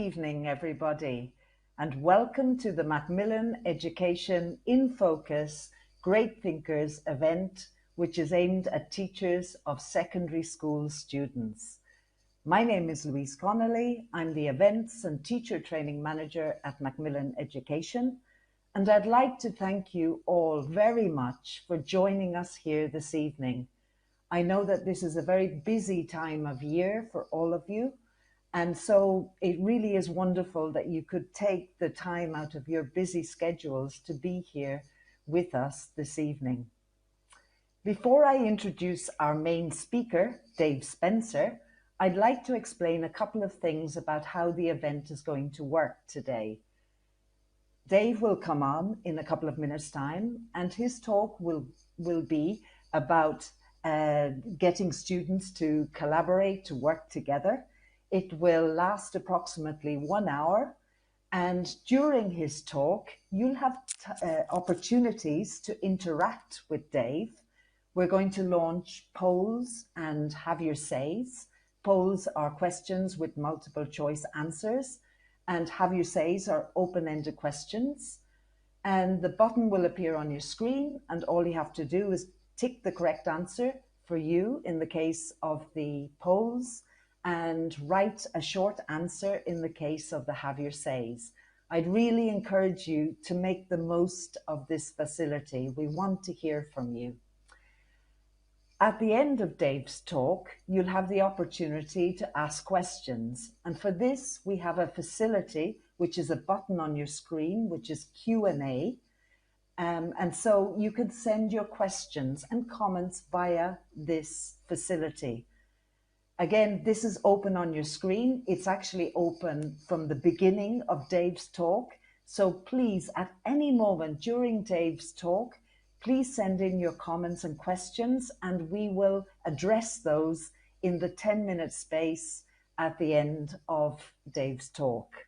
evening, everybody, and welcome to the Macmillan Education in Focus Great Thinkers event, which is aimed at teachers of secondary school students. My name is Louise Connolly. I'm the Events and Teacher Training Manager at Macmillan Education, and I'd like to thank you all very much for joining us here this evening. I know that this is a very busy time of year for all of you, and so it really is wonderful that you could take the time out of your busy schedules to be here with us this evening. Before I introduce our main speaker, Dave Spencer, I'd like to explain a couple of things about how the event is going to work today. Dave will come on in a couple of minutes' time, and his talk will be about getting students to collaborate, to work together. It will last approximately 1 hour, and during his talk, you'll have opportunities to interact with Dave. We're going to launch polls and have your says. Polls are questions with multiple choice answers, and have your says are open-ended questions. And the button will appear on your screen, and all you have to do is tick the correct answer for you in the case of the polls, and write a short answer in the case of the have your says. I'd really encourage you to make the most of this facility. We want to hear from you. At the end of Dave's talk, you'll have the opportunity to ask questions. And for this, we have a facility, which is a button on your screen, which is Q&A. And so you can send your questions and comments via this facility. Again, this is open on your screen. It's actually open from the beginning of Dave's talk. So please, at any moment during Dave's talk, please send in your comments and questions, and we will address those in the 10-minute space at the end of Dave's talk.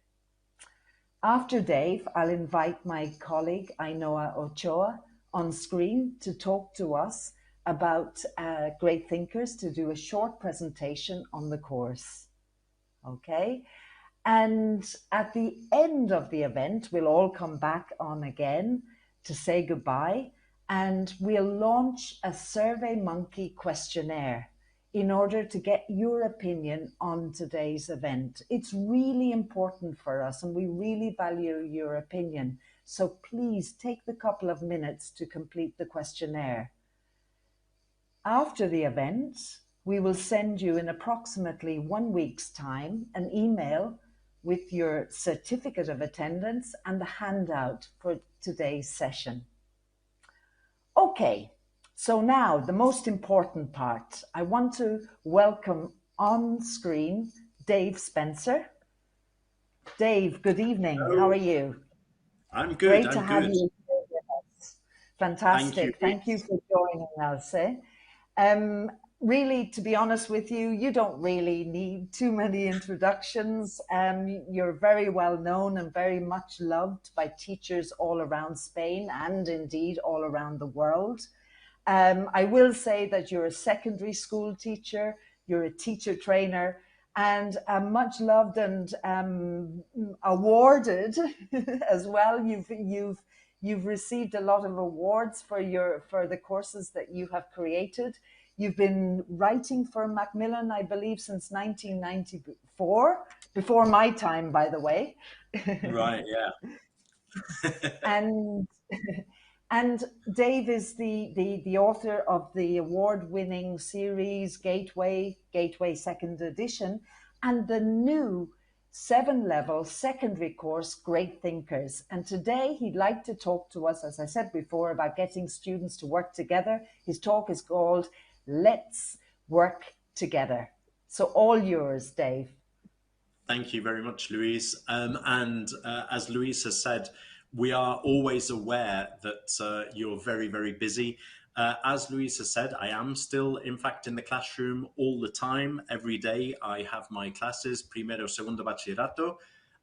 After Dave, I'll invite my colleague, Ainhoa Ochoa, on screen to talk to us about Great Thinkers, to do a short presentation on the course. Okay, and at the end of the event, we'll all come back on again to say goodbye, and we'll launch a SurveyMonkey questionnaire in order to get your opinion on today's event. It's really important for us, and we really value your opinion. So please take the couple of minutes to complete the questionnaire. After the event, we will send you in approximately 1 week's time an email with your certificate of attendance and the handout for today's session. Okay, so now the most important part. I want to welcome on screen Dave Spencer. Dave, good evening. Hello. How are you? I'm good. Great to have you here with us. Fantastic. Thank you for joining us. Really, to be honest with you, you don't really need too many introductions. You're very well known and very much loved by teachers all around Spain and indeed all around the world. I will say that you're a secondary school teacher, you're a teacher trainer, and much loved and awarded as well. You've received a lot of awards for the courses that you have created. You've been writing for Macmillan, I believe, since 1994, before my time, by the way. Right, yeah. And Dave is the author of the award-winning series Gateway Second Edition, and the new 7-level secondary course, Great Thinkers. And today he'd like to talk to us, as I said before, about getting students to work together. His talk is called Let's Work Together. So all yours, Dave. Thank you very much, Louise. As Louise has said, we are always aware that you're very, very busy. As Louise has said, I am still, in fact, in the classroom all the time. Every day I have my classes, primero, segundo bachillerato.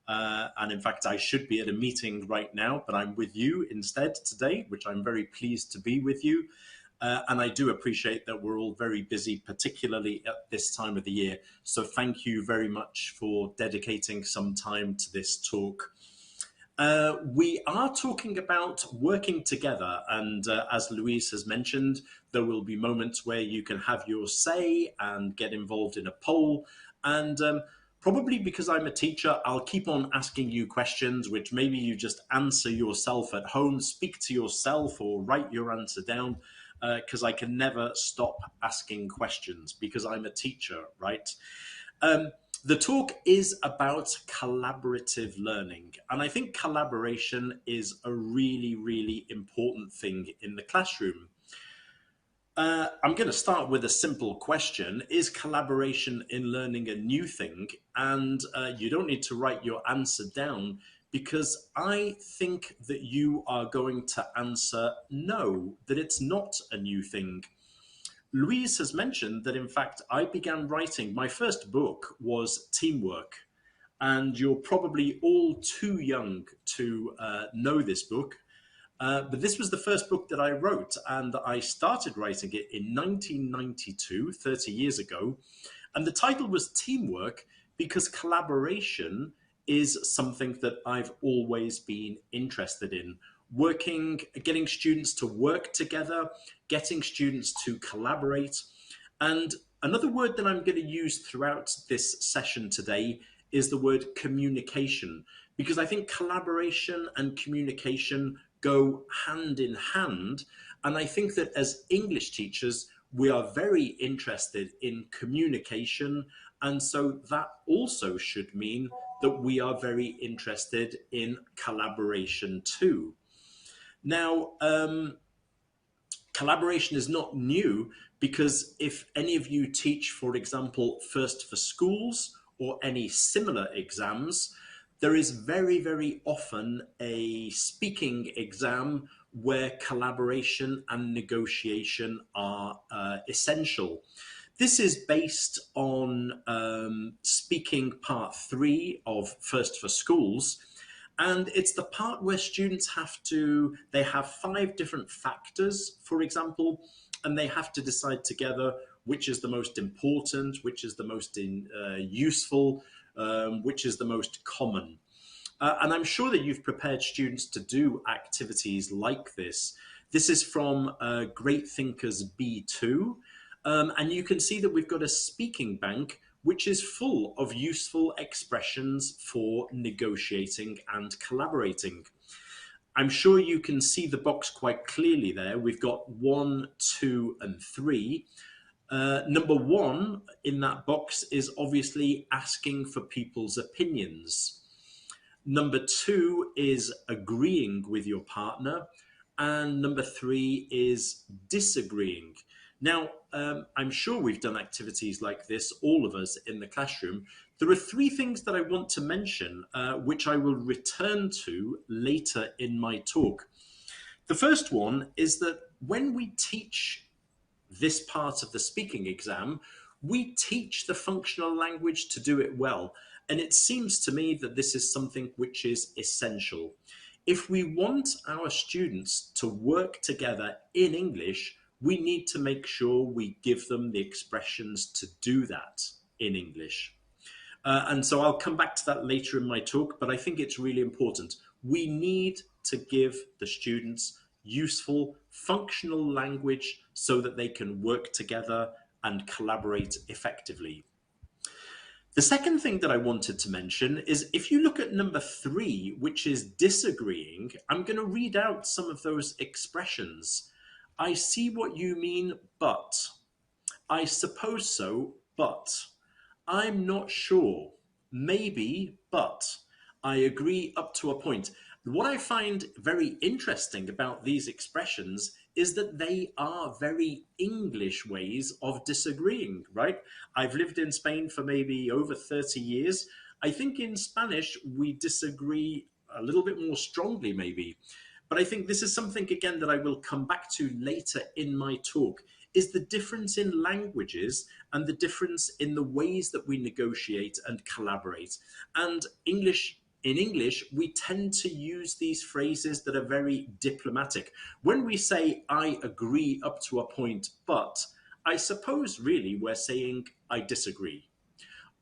And in fact, I should be at a meeting right now, but I'm with you instead today, which I'm very pleased to be with you. And I do appreciate that we're all very busy, particularly at this time of the year. So thank you very much for dedicating some time to this talk. We are talking about working together, and as Louise has mentioned, there will be moments where you can have your say and get involved in a poll. And probably because I'm a teacher, I'll keep on asking you questions, which maybe you just answer yourself at home, speak to yourself, or write your answer down, because I can never stop asking questions because I'm a teacher, right? The talk is about collaborative learning, and I think collaboration is a really, really important thing in the classroom. I'm going to start with a simple question. Is collaboration in learning a new thing? And you don't need to write your answer down, because I think that you are going to answer no, that it's not a new thing. Louise has mentioned that, in fact, I began writing, my first book was Teamwork. And you're probably all too young to know this book. But this was the first book that I wrote, and I started writing it in 1992, 30 years ago. And the title was Teamwork because collaboration is something that I've always been interested in. Working, getting students to work together, getting students to collaborate. And another word that I'm going to use throughout this session today is the word communication, because I think collaboration and communication go hand in hand. And I think that as English teachers, we are very interested in communication. And so that also should mean that we are very interested in collaboration too. Now, collaboration is not new, because if any of you teach, for example, First for Schools or any similar exams, there is very, very often a speaking exam where collaboration and negotiation are essential. This is based on speaking part 3 of First for Schools. And it's the part where students they have 5 different factors, for example, and they have to decide together which is the most important, which is the most useful, which is the most common. And I'm sure that you've prepared students to do activities like this. This is from Great Thinkers B2. And you can see that we've got a speaking bank which is full of useful expressions for negotiating and collaborating. I'm sure you can see the box quite clearly there. We've got 1, 2, and 3. Number 1 in that box is obviously asking for people's opinions. Number 2 is agreeing with your partner. And number 3 is disagreeing. Now, I'm sure we've done activities like this, all of us in the classroom. There are 3 things that I want to mention, which I will return to later in my talk. The first one is that when we teach this part of the speaking exam, we teach the functional language to do it well. And it seems to me that this is something which is essential. If we want our students to work together in English, we need to make sure we give them the expressions to do that in English. And so I'll come back to that later in my talk, but I think it's really important. We need to give the students useful, functional language so that they can work together and collaborate effectively. The second thing that I wanted to mention is if you look at number 3, which is disagreeing, I'm going to read out some of those expressions. I see what you mean, but. I suppose so, but. I'm not sure. Maybe, but. I agree up to a point. What I find very interesting about these expressions is that they are very English ways of disagreeing, right? I've lived in Spain for maybe over 30 years. I think in Spanish we disagree a little bit more strongly, maybe. But I think this is something, again, that I will come back to later in my talk, is the difference in languages and the difference in the ways that we negotiate and collaborate. And English in English, we tend to use these phrases that are very diplomatic. When we say, I agree up to a point, but I suppose really we're saying, I disagree.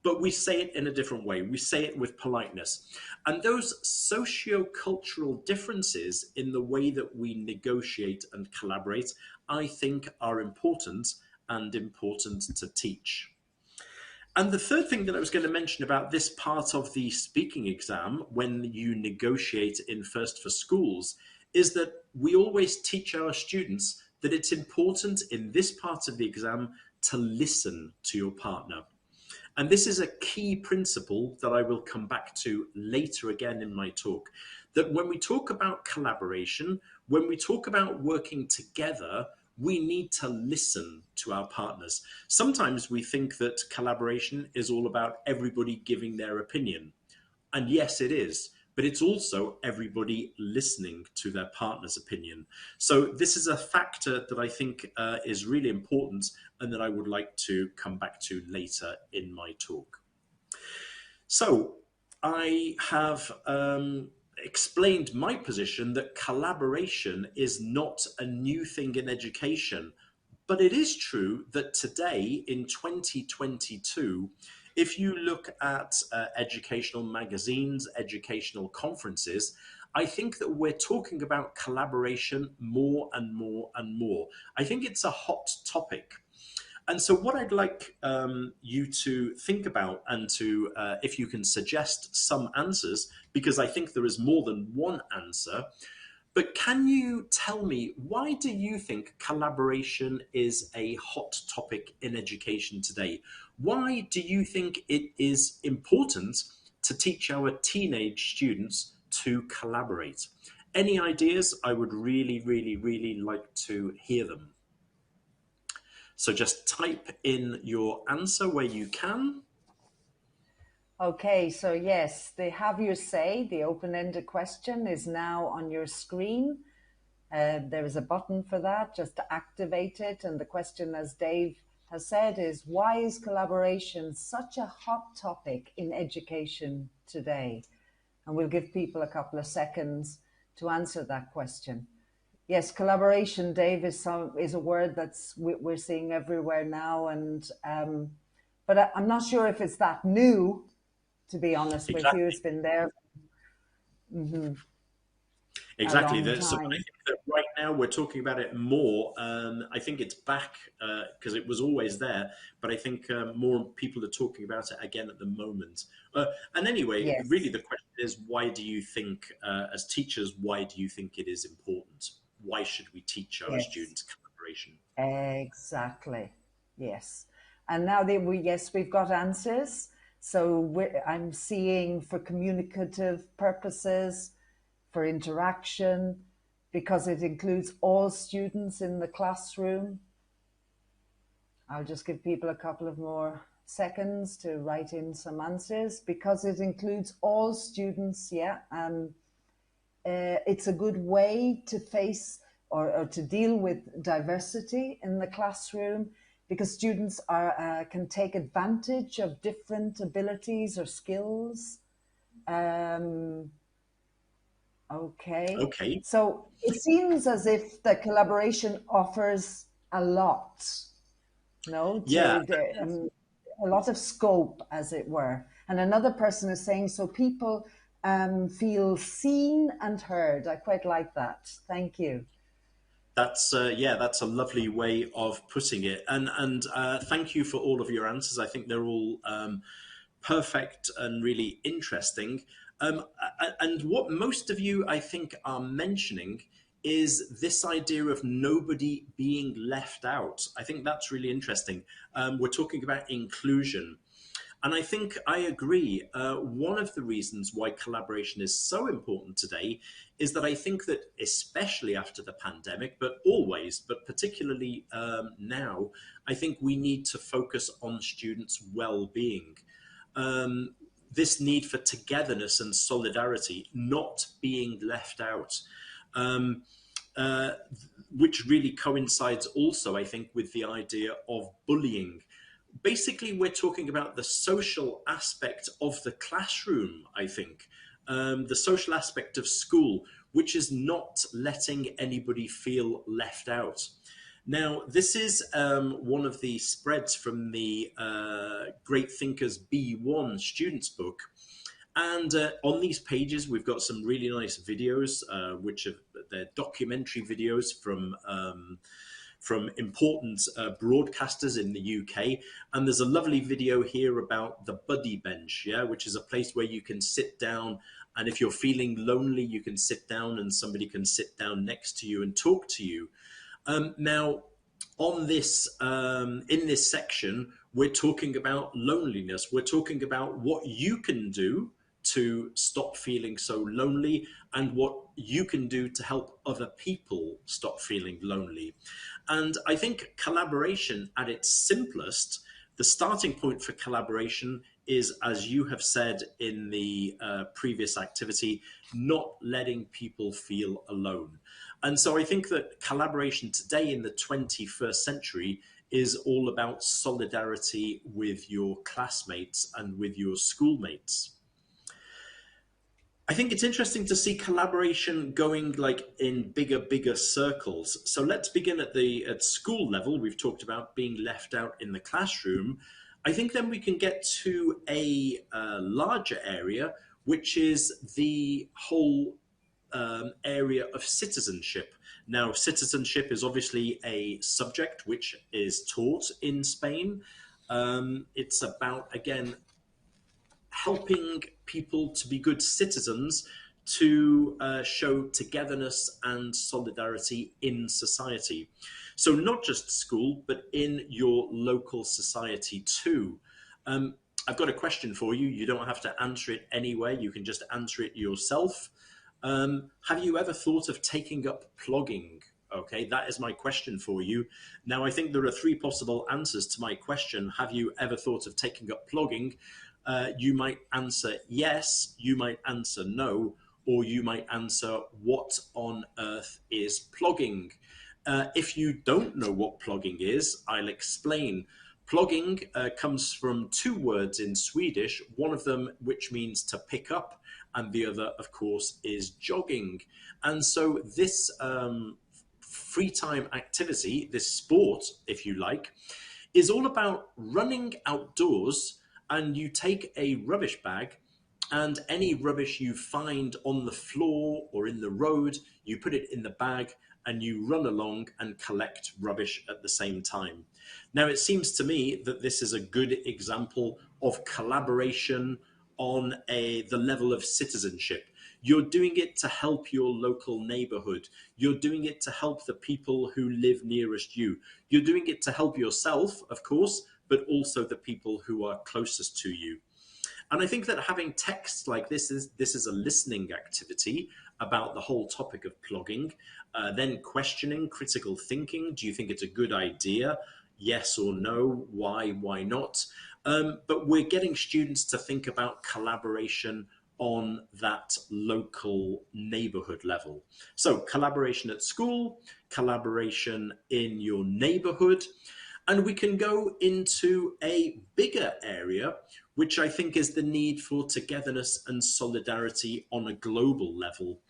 But we say it in a different way. We say it with politeness. And those socio-cultural differences in the way that we negotiate and collaborate, I think are important and important to teach. And the third thing that I was going to mention about this part of the speaking exam, when you negotiate in First for Schools, is that we always teach our students that it's important in this part of the exam to listen to your partner. And this is a key principle that I will come back to later again in my talk, that when we talk about collaboration, when we talk about working together, we need to listen to our partners. Sometimes we think that collaboration is all about everybody giving their opinion. And yes, it is. But it's also everybody listening to their partner's opinion. So this is a factor that I think is really important and that I would like to come back to later in my talk. So I have explained my position that collaboration is not a new thing in education, but it is true that today in 2022, if you look at educational magazines, educational conferences, I think that we're talking about collaboration more and more and more. I think it's a hot topic. And so what I'd like you to think about, and to, if you can suggest some answers, because I think there is more than one answer, but can you tell me, why do you think collaboration is a hot topic in education today? Why do you think it is important to teach our teenage students to collaborate? Any ideas? I would really, really, really like to hear them. So just type in your answer where you can. Okay, so yes, the have your say, the open-ended question, is now on your screen. There is a button for that, just to activate it. And the question, as Dave has said, is why is collaboration such a hot topic in education today? And we'll give people a couple of seconds to answer that question. Yes, collaboration, Dave, is a word that's we're seeing everywhere now, and but I'm not sure if it's that new, to be honest with you. It's been there Exactly. a long So I time. think that right now we're talking about it more. I think it's back because it was always there, but I think more people are talking about it again at the moment. And anyway, really Yes, the question is, why do you think, as teachers, why do you think it is important? Why should we teach our yes, students collaboration? exactly. Yes. And now that we've got answers. So I'm seeing for communicative purposes, for interaction, because it includes all students in the classroom. I'll just give people a couple of more seconds to write in some answers, because it includes all students. Yeah. It's a good way to face or to deal with diversity in the classroom, because students can take advantage of different abilities or skills. Okay, Okay. so it seems as if the collaboration offers a lot, no, Yeah. a lot of scope, as it were. And another person is saying, so people feel seen and heard. I quite like that. Thank you. That's a lovely way of putting it, and thank you for all of your answers. I think they're all perfect and really interesting. And what most of you, I think, are mentioning is this idea of nobody being left out. I think that's really interesting. We're talking about inclusion. And I think I agree. One of the reasons why collaboration is so important today is that I think that, especially after the pandemic, but always, but particularly now, I think we need to focus on students' well-being. This need for togetherness and solidarity, not being left out. Um, uh, which really coincides also, I think, with the idea of bullying. Basically, we're talking about the social aspect of the classroom, I think. the social aspect of school, which is not letting anybody feel left out. Now, this is one of the spreads from the Great Thinkers B1 students book. And on these pages, we've got some really nice videos, which are they're documentary videos from important broadcasters in the UK. And there's a lovely video here about the buddy bench, yeah, which is a place where you can sit down. And if you're feeling lonely, you can sit down and somebody can sit down next to you and talk to you. Now, on this, in this section, we're talking about loneliness. We're talking about what you can do to stop feeling so lonely and what you can do to help other people stop feeling lonely. And I think collaboration at its simplest, the starting point for collaboration is, as you have said in the previous activity, not letting people feel alone. And so I think that collaboration today in the 21st century is all about solidarity with your classmates and with your schoolmates. I think it's interesting to see collaboration going like in bigger circles. So let's begin at school level. We've talked about being left out in the classroom. I think then we can get to a larger area, which is the whole area of citizenship. Now, citizenship is obviously a subject which is taught in Spain. It's about, again, helping people to be good citizens, to show togetherness and solidarity in society. So not just school, but in your local society too. I've got a question for you. You don't have to answer it anyway. You can just answer it yourself. Have you ever thought of taking up plogging? Okay, that is my question for you. Now, I think there are three possible answers to my question. Have you ever thought of taking up plogging? You might answer yes, you might answer no, or you might answer what on earth is plogging? If you don't know what plogging is, I'll explain. Plogging comes from two words in Swedish, one of them which means to pick up, and the other, of course, is jogging. And so this free time activity, this sport, if you like, is all about running outdoors, and you take a rubbish bag and any rubbish you find on the floor or in the road, you put it in the bag and you run along and collect rubbish at the same time. Now, it seems to me that this is a good example of collaboration on the level of citizenship. You're doing it to help your local neighborhood. You're doing it to help the people who live nearest you. You're doing it to help yourself, of course, but also the people who are closest to you. And I think that having texts like this is a listening activity about the whole topic of plogging, then questioning, critical thinking. Do you think it's a good idea? Yes or no? Why not? But we're getting students to think about collaboration on that local neighborhood level. So collaboration at school, collaboration in your neighborhood, and we can go into a bigger area, which I think is the need for togetherness and solidarity on a global level.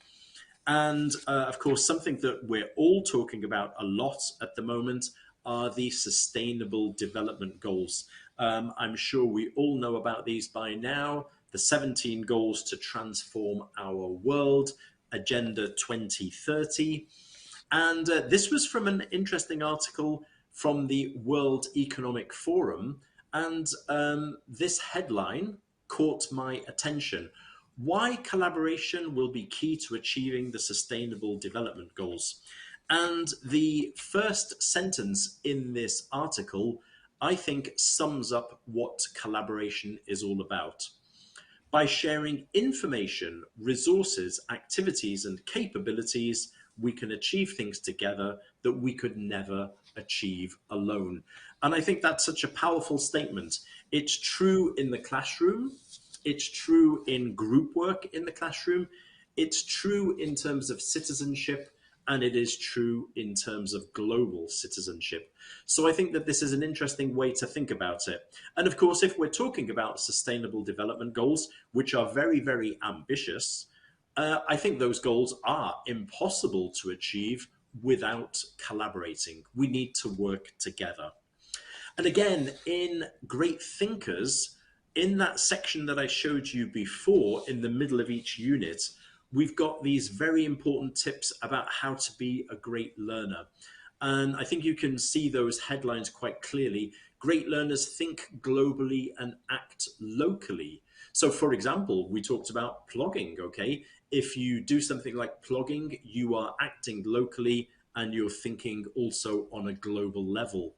And of course, something that we're all talking about a lot at the moment are the Sustainable Development Goals. I'm sure we all know about these by now. The 17 goals to transform our world, Agenda 2030. And this was from an interesting article from the World Economic Forum. And this headline caught my attention. Why collaboration will be key to achieving the Sustainable Development Goals. And the first sentence in this article, I think, sums up what collaboration is all about. By sharing information, resources, activities, and capabilities, we can achieve things together that we could never achieve alone. And I think that's such a powerful statement. It's true in the classroom. It's true in group work in the classroom. It's true in terms of citizenship. and it is true in terms of global citizenship. So I think that this is an interesting way to think about it. And of course, if we're talking about sustainable development goals, which are very, very ambitious, I think those goals are impossible to achieve without collaborating. We need to work together. And again, in Great Thinkers, in that section that I showed you before, in the middle of each unit, we've got these very important tips about how to be a great learner. And I think you can see those headlines quite clearly. Great learners think globally and act locally. So for example, we talked about plugging, okay? If you do something like plugging, you are acting locally and you're thinking also on a global level.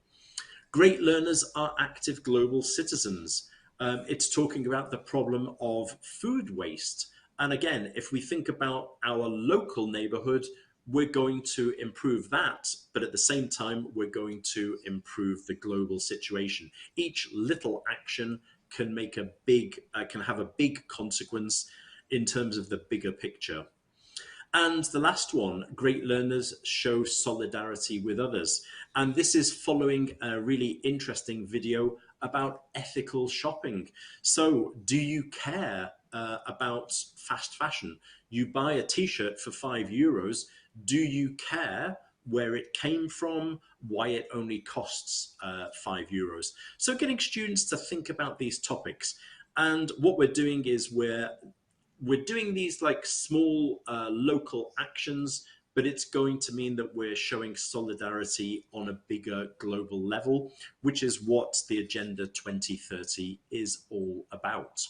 Great learners are active global citizens. It's talking about the problem of food waste. And again, if we think about our local neighborhood, we're going to improve that, but at the same time, we're going to improve the global situation. Each little action can make a big, can have a big consequence in terms of the bigger picture. And the last one, great learners show solidarity with others. And this is following a really interesting video about ethical shopping. So do you care about fast fashion? You buy a t-shirt for €5. Do you care where it came from, why it only costs €5? So getting students to think about these topics. And what we're doing is we're doing these like small local actions, but it's going to mean that we're showing solidarity on a bigger global level, which is what the Agenda 2030 is all about.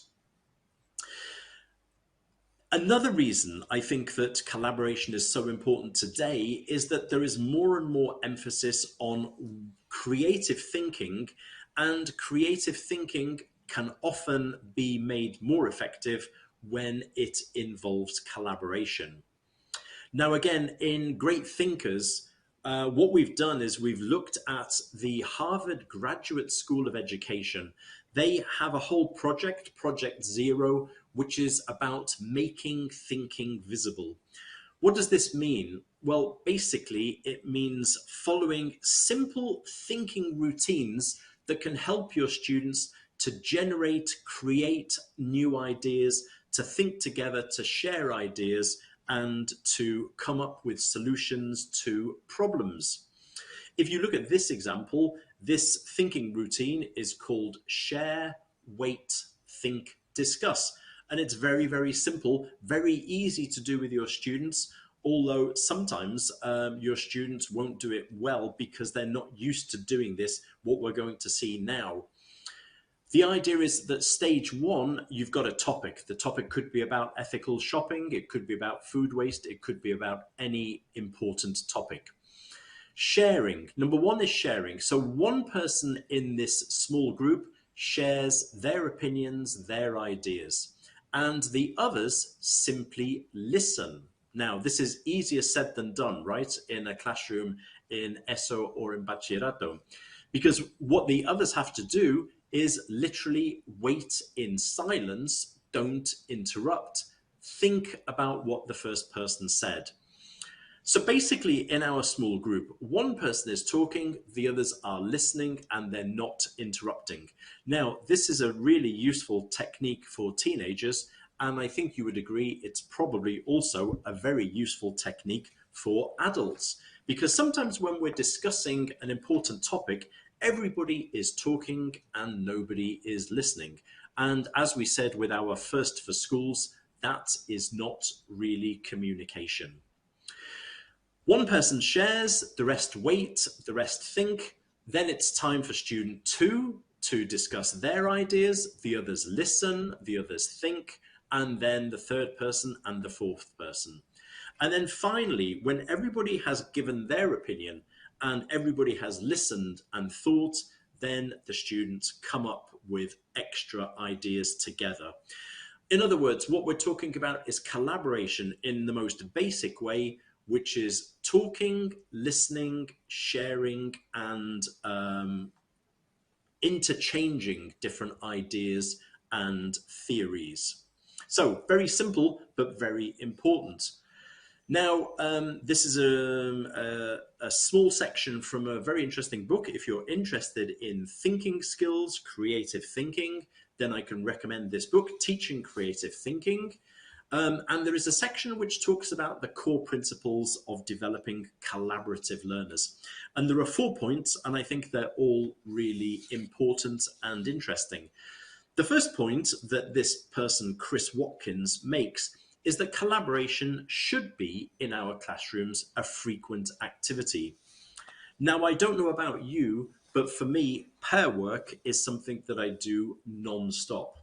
Another reason I think that collaboration is so important today is that there is more and more emphasis on creative thinking, and creative thinking can often be made more effective when it involves collaboration. Now, again, in Great Thinkers, what we've done is we've looked at the Harvard Graduate School of Education. They have a whole project, Project Zero, which is about making thinking visible. What does this mean? Well, basically, it means following simple thinking routines that can help your students to generate, create new ideas, to think together, to share ideas, and to come up with solutions to problems. If you look at this example, this thinking routine is called Share, Wait, Think, Discuss. And it's very, very simple, very easy to do with your students, although sometimes your students won't do it well because they're not used to doing this, what we're going to see now. The idea is that stage one, you've got a topic. The topic could be about ethical shopping, it could be about food waste, it could be about any important topic. Sharing. Number one is sharing. So one person in this small group shares their opinions, their ideas, and the others simply listen. Now, this is easier said than done, right? In a classroom in ESO or in Bachillerato, because what the others have to do is literally wait in silence, don't interrupt, think about what the first person said. So basically, in our small group, one person is talking, the others are listening, and they're not interrupting. Now, this is a really useful technique for teenagers, and I think you would agree it's probably also a very useful technique for adults, because sometimes when we're discussing an important topic, everybody is talking and nobody is listening. And as we said with our First for Schools, that is not really communication. One person shares, the rest wait, the rest think. Then it's time for student two to discuss their ideas, the others listen, the others think, and then the third person and the fourth person. And then finally, when everybody has given their opinion and everybody has listened and thought, then the students come up with extra ideas together. In other words, what we're talking about is collaboration in the most basic way, which is talking, listening, sharing, and interchanging different ideas and theories. So very simple, but very important. Now, this is a small section from a very interesting book. If you're interested in thinking skills, creative thinking, then I can recommend this book, Teaching Creative Thinking. And there is a section which talks about the core principles of developing collaborative learners. And there are 4 points, and I think they're all really important and interesting. The first point that this person, Chris Watkins, makes is that collaboration should be in our classrooms a frequent activity. Now, I don't know about you, but for me, pair work is something that I do non-stop.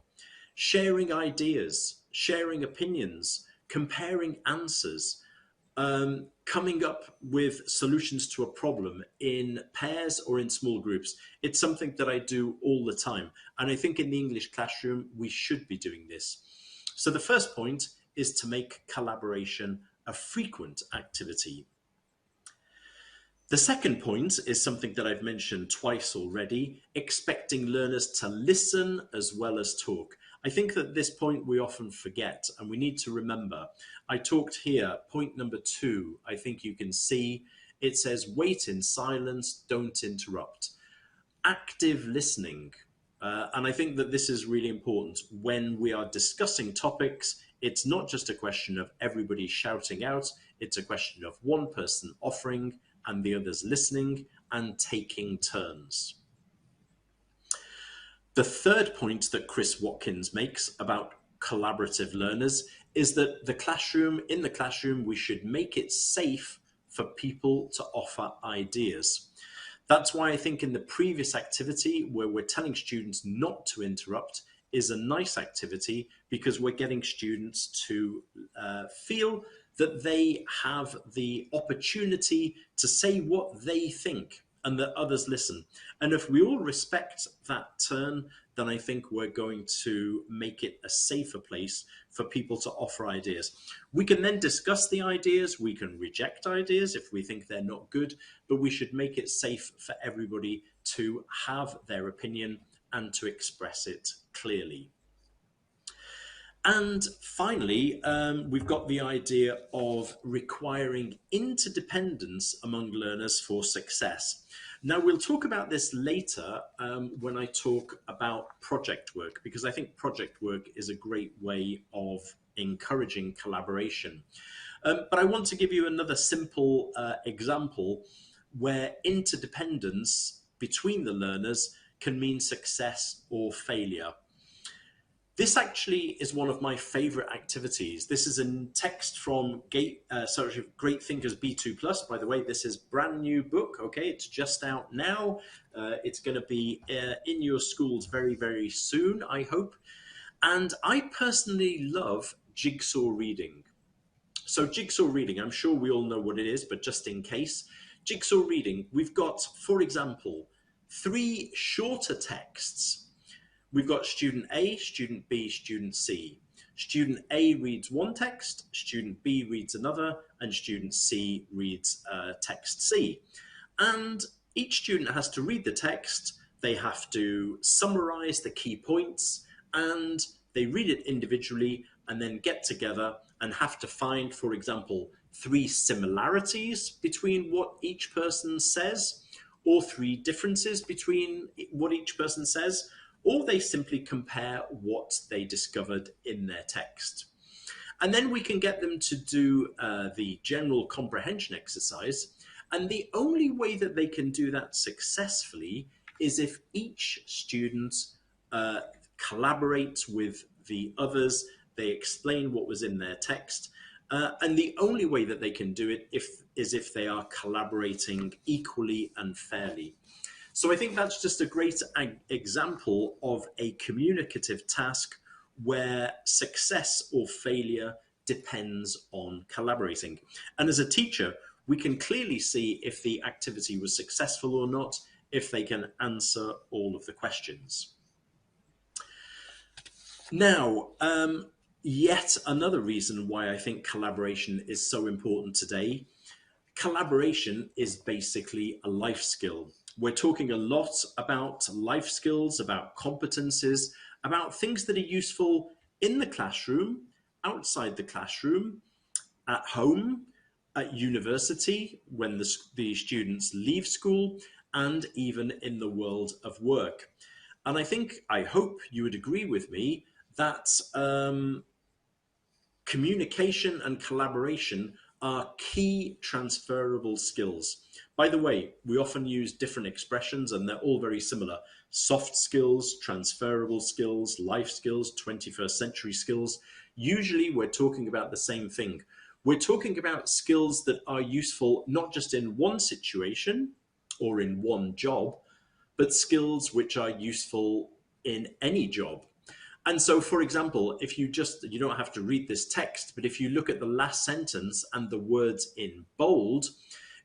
Sharing ideas, sharing opinions, comparing answers, coming up with solutions to a problem in pairs or in small groups. It's something that I do all the time. And I think in the English classroom, we should be doing this. So the first point is to make collaboration a frequent activity. The second point is something that I've mentioned twice already, expecting learners to listen as well as talk. I think that this point we often forget and we need to remember. I talked here, point number 2, I think you can see, it says wait in silence, don't interrupt. Active listening. And I think that this is really important. When we are discussing topics, it's not just a question of everybody shouting out, it's a question of one person offering and the others listening and taking turns. The third point that Chris Watkins makes about collaborative learners is that in the classroom, we should make it safe for people to offer ideas. That's why I think in the previous activity where we're telling students not to interrupt is a nice activity, because we're getting students to feel that they have the opportunity to say what they think and that others listen. And if we all respect that turn, then I think we're going to make it a safer place for people to offer ideas. We can then discuss the ideas, we can reject ideas if we think they're not good, but we should make it safe for everybody to have their opinion and to express it clearly. And finally, we've got the idea of requiring interdependence among learners for success. Now, we'll talk about this later when I talk about project work, because I think project work is a great way of encouraging collaboration. But I want to give you another simple example where interdependence between the learners can mean success or failure. This actually is one of my favorite activities. This is a text from Great Thinkers B2+. By the way, this is brand new book. Okay, it's just out now. It's going to be in your schools very, very soon, I hope. And I personally love jigsaw reading. So jigsaw reading, I'm sure we all know what it is, but just in case, jigsaw reading, we've got, for example, 3 shorter texts. We've got student A, student B, student C. Student A reads one text, student B reads another, and student C reads text C. And each student has to read the text, they have to summarize the key points, and they read it individually and then get together and have to find, for example, 3 similarities between what each person says, or 3 differences between what each person says, or they simply compare what they discovered in their text. And then we can get them to do the general comprehension exercise. And the only way that they can do that successfully is if each student collaborates with the others, they explain what was in their text. And the only way that they can do it is if they are collaborating equally and fairly. So I think that's just a great example of a communicative task where success or failure depends on collaborating. And as a teacher, we can clearly see if the activity was successful or not, if they can answer all of the questions. Now, yet another reason why I think collaboration is so important today. Collaboration is basically a life skill. We're talking a lot about life skills, about competences, about things that are useful in the classroom, outside the classroom, at home, at university, when the students leave school, and even in the world of work. And I hope you would agree with me that communication and collaboration are key transferable skills. By the way, we often use different expressions and they're all very similar. Soft skills, transferable skills, life skills, 21st century skills. Usually we're talking about the same thing. We're talking about skills that are useful not just in one situation or in one job, but skills which are useful in any job. And so, for example, if you don't have to read this text, but if you look at the last sentence and the words in bold,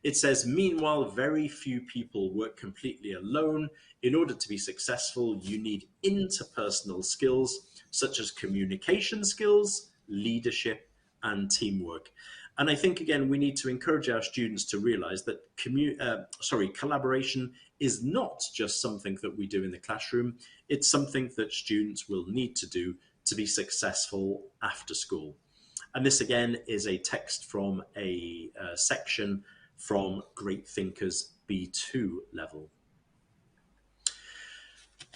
it says, meanwhile, very few people work completely alone. In order to be successful, you need interpersonal skills such as communication skills, leadership, and teamwork. And I think, again, we need to encourage our students to realize that collaboration is not just something that we do in the classroom. It's something that students will need to do to be successful after school. And this, again, is a text from a section from Great Thinkers B2 level.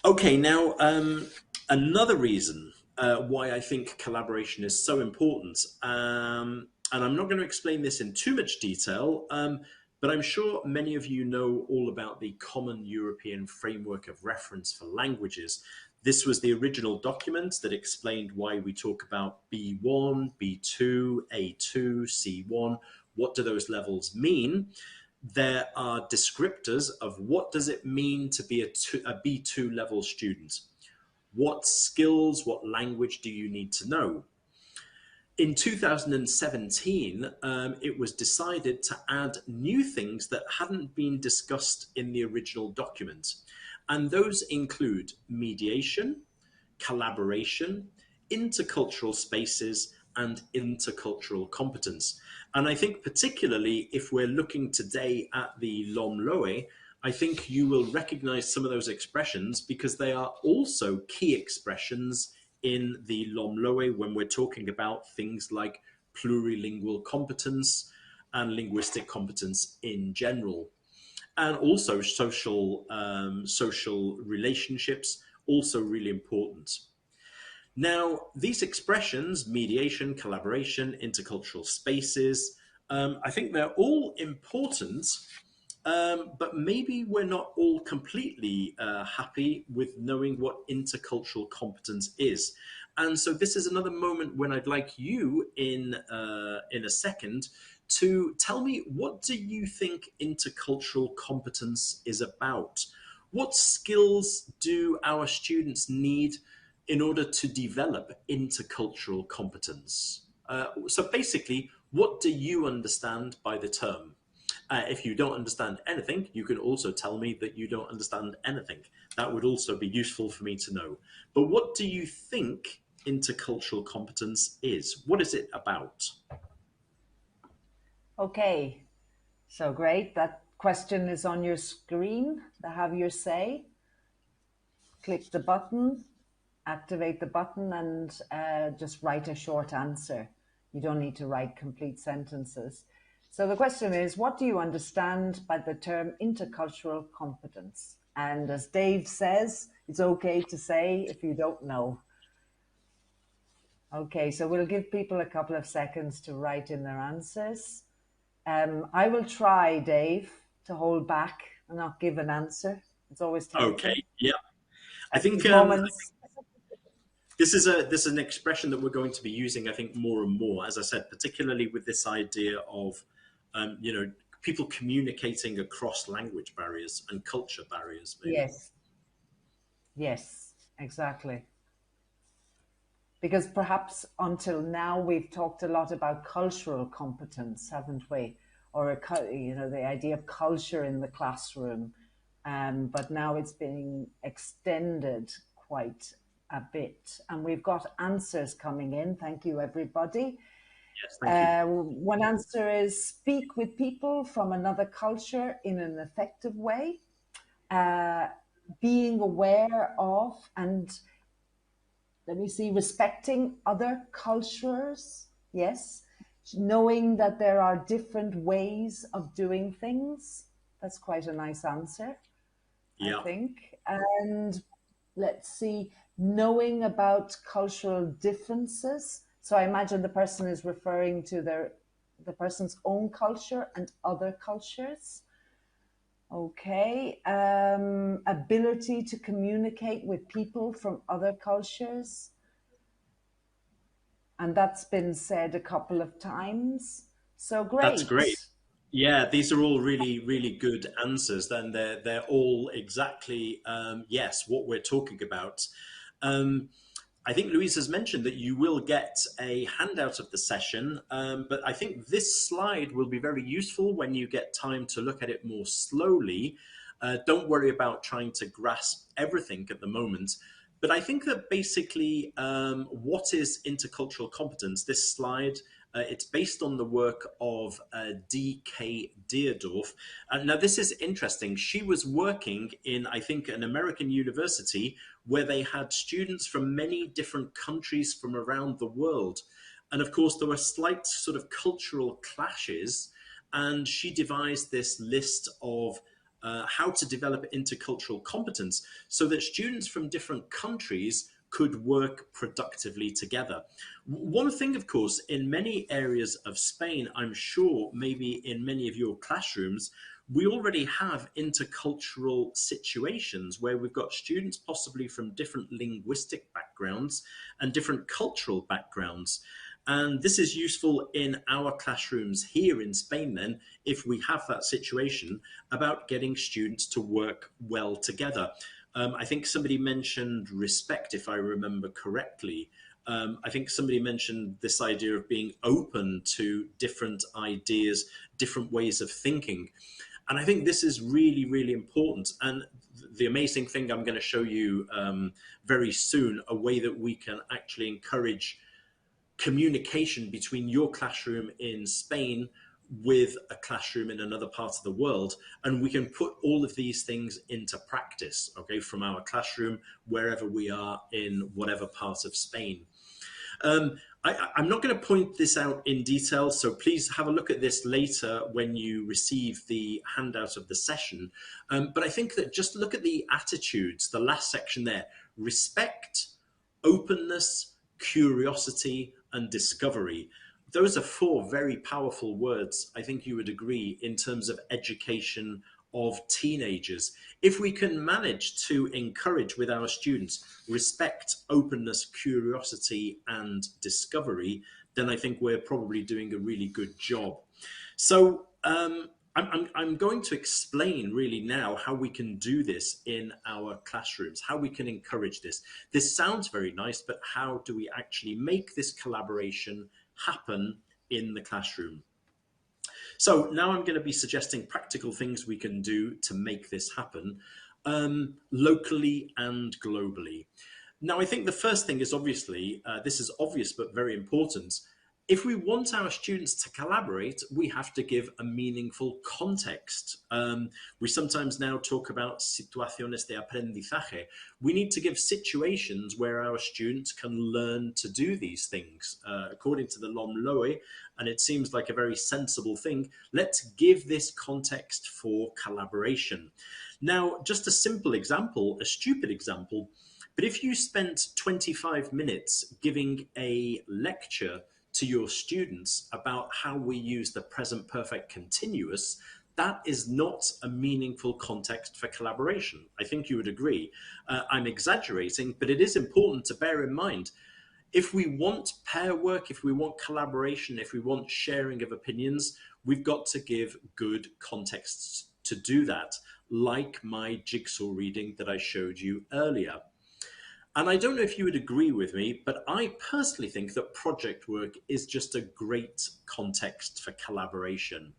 Okay, now, another reason why I think collaboration is so important, and I'm not going to explain this in too much detail, but I'm sure many of you know all about the Common European Framework of Reference for Languages. This was the original document that explained why we talk about B1, B2, A2, C1. What do those levels mean? There are descriptors of what does it mean to be a B2 level student. What skills, what language do you need to know? In 2017, it was decided to add new things that hadn't been discussed in the original document. And those include mediation, collaboration, intercultural spaces, and intercultural competence. And I think particularly if we're looking today at the LOMLOE, I think you will recognize some of those expressions because they are also key expressions in the LOMLOE when we're talking about things like plurilingual competence and linguistic competence in general. And also social relationships, also really important. Now, these expressions, mediation, collaboration, intercultural spaces, I think they're all important, but maybe we're not all completely happy with knowing what intercultural competence is. And so this is another moment when I'd like you in a second to tell me, what do you think intercultural competence is about? What skills do our students need in order to develop intercultural competence? So basically, what do you understand by the term? If you don't understand anything, you can also tell me that you don't understand anything. That would also be useful for me to know. But what do you think intercultural competence is? What is it about? Okay, so great. That question is on your screen. Have your say. Click the button, activate the button, and just write a short answer. You don't need to write complete sentences. So the question is, what do you understand by the term intercultural competence? And as Dave says, it's okay to say if you don't know. Okay, so we'll give people a couple of seconds to write in their answers. I will try, Dave, to hold back and not give an answer. It's always tempting. Okay, yeah. I think this is an expression that we're going to be using, I think, more and more, as I said, particularly with this idea of, people communicating across language barriers and culture barriers. Maybe. Yes, exactly. Because perhaps until now we've talked a lot about cultural competence, haven't we? Or the idea of culture in the classroom, but now it's being extended quite a bit, and we've got answers coming in. Thank you, everybody. Yes, thank you. One answer is speak with people from another culture in an effective way, being aware of and respecting other cultures. Yes. knowing that there are different ways of doing things. That's quite a nice answer, I Yeah, think. And let's see, knowing about cultural differences. So I imagine the person is referring to the person's own culture and other cultures. Okay. Ability to communicate with people from other cultures. And that's been said a couple of times. So that's great. great. Yeah, these are all really, really good answers. Then they're all exactly yes what we're talking about. Um, I think Louise has mentioned that you will get a handout of the session, but I think this slide will be very useful when you get time to look at it more slowly. Don't worry about trying to grasp everything at the moment. But I think that basically, what is intercultural competence? This slide, it's based on the work of D.K. Deardorff. Now, this is interesting. She was working in, I think, an American university where they had students from many different countries from around the world. And of course, there were slight sort of cultural clashes. And she devised this list of how to develop intercultural competence so that students from different countries could work productively together. One thing, of course, in many areas of Spain, I'm sure maybe in many of your classrooms, we already have intercultural situations where we've got students possibly from different linguistic backgrounds and different cultural backgrounds. And this is useful in our classrooms here in Spain, then, if we have that situation about getting students to work well together. I think somebody mentioned respect, if I remember correctly. I think somebody mentioned this idea of being open to different ideas, different ways of thinking. And I think this is really, really important. And the amazing thing I'm going to show you very soon, a way that we can actually encourage communication between your classroom in Spain with a classroom in another part of the world, and we can put all of these things into practice, okay, from our classroom wherever we are in whatever part of Spain. I'm not going to point this out in detail, so please have a look at this later when you receive the handout of the session. But I think that just look at the attitudes, the last section there: respect, openness, curiosity, and discovery. Those are four very powerful words, I think you would agree, in terms of education of teenagers. If we can manage to encourage with our students respect, openness, curiosity, and discovery, then I think we're probably doing a really good job. So I'm going to explain really now how we can do this in our classrooms, how we can encourage this. This sounds very nice, but how do we actually make this collaboration happen in the classroom? So now I'm going to be suggesting practical things we can do to make this happen locally and globally. Now, I think the first thing is obviously, this is obvious but very important. If we want our students to collaborate, we have to give a meaningful context. We sometimes now talk about situaciones de aprendizaje. We need to give situations where our students can learn to do these things. According to the LOMLOE, and it seems like a very sensible thing, let's give this context for collaboration. Now, just a simple example, a stupid example, but if you spent 25 minutes giving a lecture to your students about how we use the present perfect continuous, that is not a meaningful context for collaboration. I think you would agree. I'm exaggerating, but it is important to bear in mind. If we want pair work, if we want collaboration, if we want sharing of opinions, we've got to give good contexts to do that, like my jigsaw reading that I showed you earlier. And I don't know if you would agree with me, but I personally think that project work is just a great context for collaboration.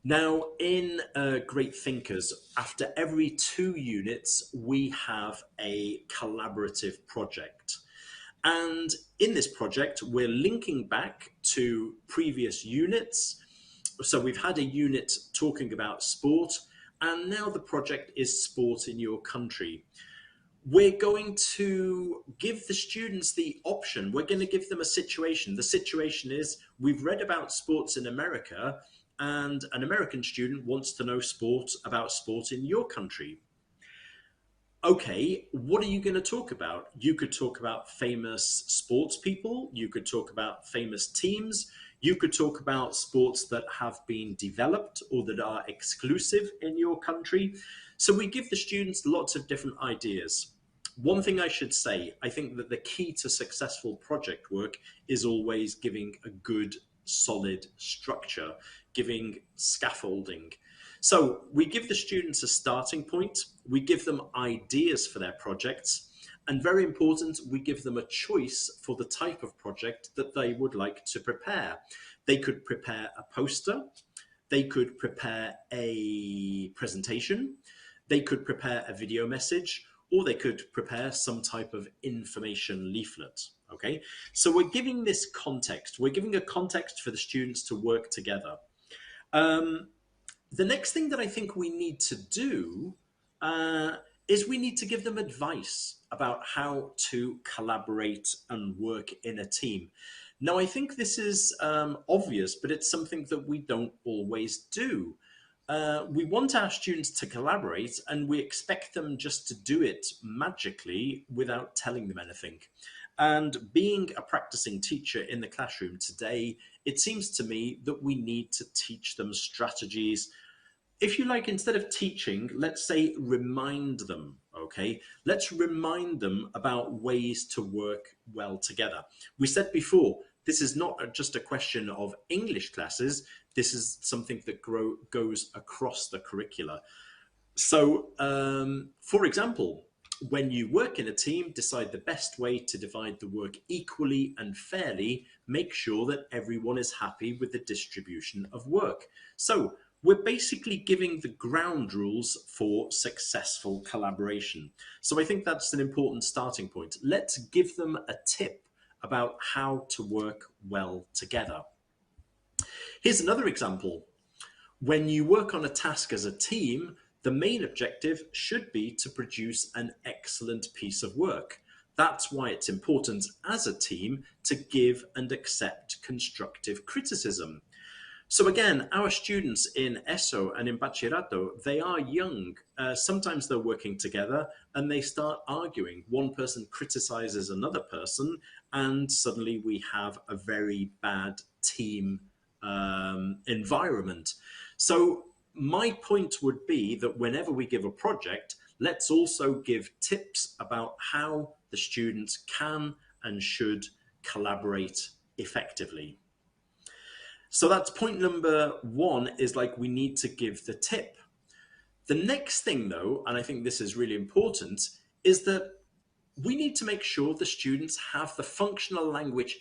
Now, in Great Thinkers, after every 2 units, we have a collaborative project. And in this project, we're linking back to previous units. So we've had a unit talking about sport, and now the project is sport in your country. we're going to give the students the option. We're going to give them a situation. The situation is, we've read about sports in America, and an American student wants to know about sport in your country. Okay, what are you going to talk about? You could talk about famous sports people, you could talk about famous teams, you could talk about sports that have been developed or that are exclusive in your country. So we give the students lots of different ideas. One thing I should say, I think that the key to successful project work is always giving a good, solid structure, giving scaffolding. So we give the students a starting point, we give them ideas for their projects, and very important, we give them a choice for the type of project that they would like to prepare. They could prepare a poster, they could prepare a presentation, they could prepare a video message, or they could prepare some type of information leaflet. Okay, so we're giving this context, we're giving a context for the students to work together. The next thing that I think we need to do is we need to give them advice about how to collaborate and work in a team. Now, I think this is obvious, but it's something that we don't always do. We want our students to collaborate, and we expect them just to do it magically without telling them anything. And being a practicing teacher in the classroom today, it seems to me that we need to teach them strategies. If you like, instead of teaching, let's say remind them, okay? Let's remind them about ways to work well together. We said before, this is not just a question of English classes, this is something that goes across the curricula. So, for example, when you work in a team, decide the best way to divide the work equally and fairly. Make sure that everyone is happy with the distribution of work. So, we're basically giving the ground rules for successful collaboration. So, I think that's an important starting point. Let's give them a tip about how to work well together. Here's another example. When you work on a task as a team, the main objective should be to produce an excellent piece of work. That's why it's important as a team to give and accept constructive criticism. So again, our students in ESO and in Bachillerato, they are young. Sometimes they're working together and they start arguing. One person criticizes another person, and suddenly we have a very bad team environment. So my point would be that whenever we give a project, let's also give tips about how the students can and should collaborate effectively. So that's point number one, is like we need to give the tip. The next thing though, and I think this is really important, is that we need to make sure the students have the functional language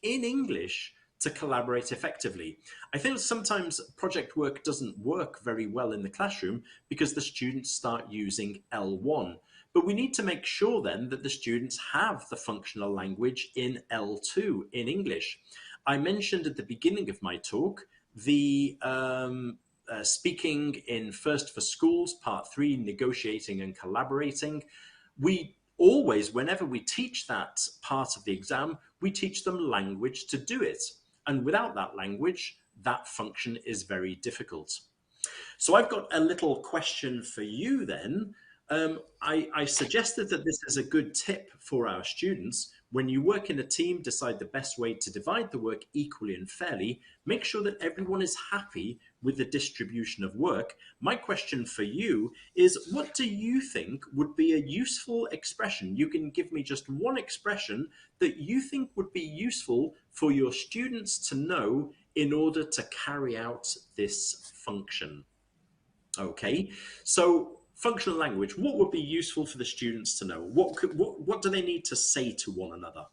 in English to collaborate effectively. I think sometimes project work doesn't work very well in the classroom because the students start using L1. But we need to make sure then that the students have the functional language in L2 in English. I mentioned at the beginning of my talk the speaking in First for Schools, Part 3, negotiating and collaborating. We always, whenever we teach that part of the exam, we teach them language to do it. And without that language, that function is very difficult. So I've got a little question for you then. I suggested that this is a good tip for our students. When you work in a team, decide the best way to divide the work equally and fairly. Make sure that everyone is happy with the distribution of work. My question for you is, what do you think would be a useful expression? You can give me just one expression that you think would be useful for your students to know in order to carry out this function. Okay, so functional language, what would be useful for the students to know? What do they need to say to one another?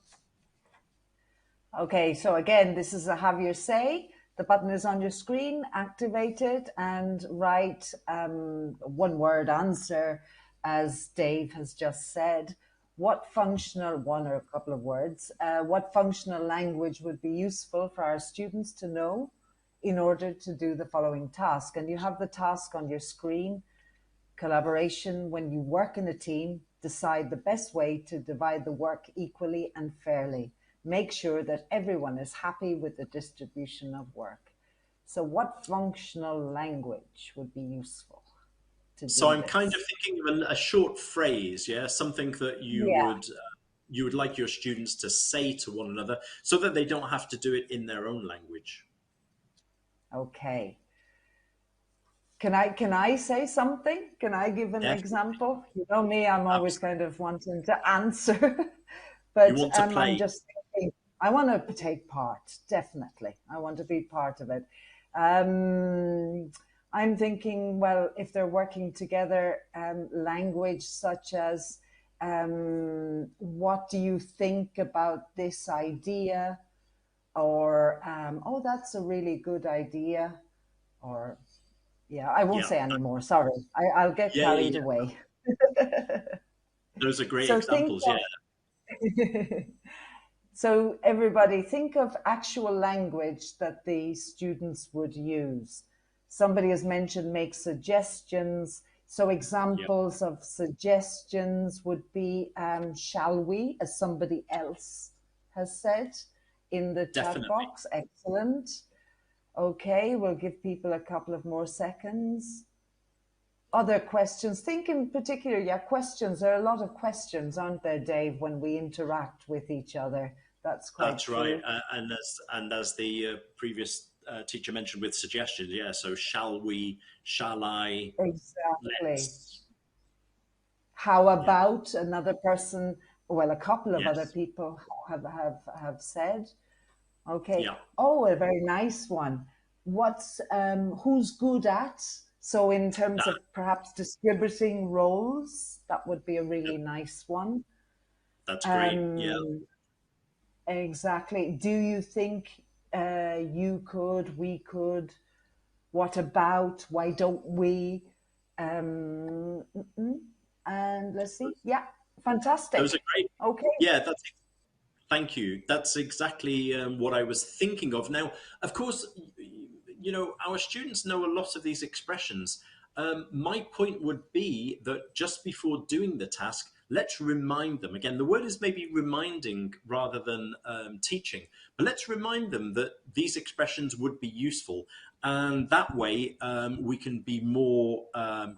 Okay, so again, this is a have your say. The button is on your screen, activate it and write one word answer, as Dave has just said. What functional, one or a couple of words, what functional language would be useful for our students to know in order to do the following task? And you have the task on your screen. Collaboration when you work in a team, decide the best way to divide the work equally and fairly. Make sure that everyone is happy with the distribution of work. So what functional language would be useful to So do I'm kind of this? thinking of a short phrase, yeah, something that Yeah, you would like your students to say to one another, so that they don't have to do it in their own language. okay. Can I say something? Can I give an Definitely, example? You know me, I'm always absolutely. kind of wanting to answer, You but want to I'm play? just thinking, I want to take part, definitely. I want to be part of it. Um, I'm thinking, well, if they're working together, language such as, what do you think about this idea? Or, oh, that's a really good idea. Or, yeah, I won't Yeah, say anymore. Sorry, I'll get yeah, yeah, carried yeah. away. Those are great So think examples. Yeah, of, so everybody think of actual language that the students would use. Somebody has mentioned make suggestions. So yeah, examples of suggestions would be, shall we, as somebody else has said in the chat definitely. box. Excellent. Okay, we'll give people a couple of more seconds. Other questions? Think in particular, yeah, questions. There are a lot of questions, aren't there, Dave, when we interact with each other? That's quite That's right. true. And as the previous teacher mentioned with suggestions, yeah. So shall we? Shall I? Exactly. Let's. How Yeah. about another person? Well, a couple of other Yes. people have said. Okay. Yeah. Oh, a very nice one. What's who's good at? So in terms That, of perhaps distributing roles, that would be a really nice one. that's great. Yeah. Um, Exactly. Do you think you could, we could? What about? Why don't we? And let's see. Yeah, Those are fantastic. great. Okay. Yeah. That's. Thank you. That's exactly what I was thinking of. Now, of course, our students know a lot of these expressions. My point would be that just before doing the task, let's remind them. Again, the word is maybe reminding rather than teaching, but let's remind them that these expressions would be useful. And that way, we can be more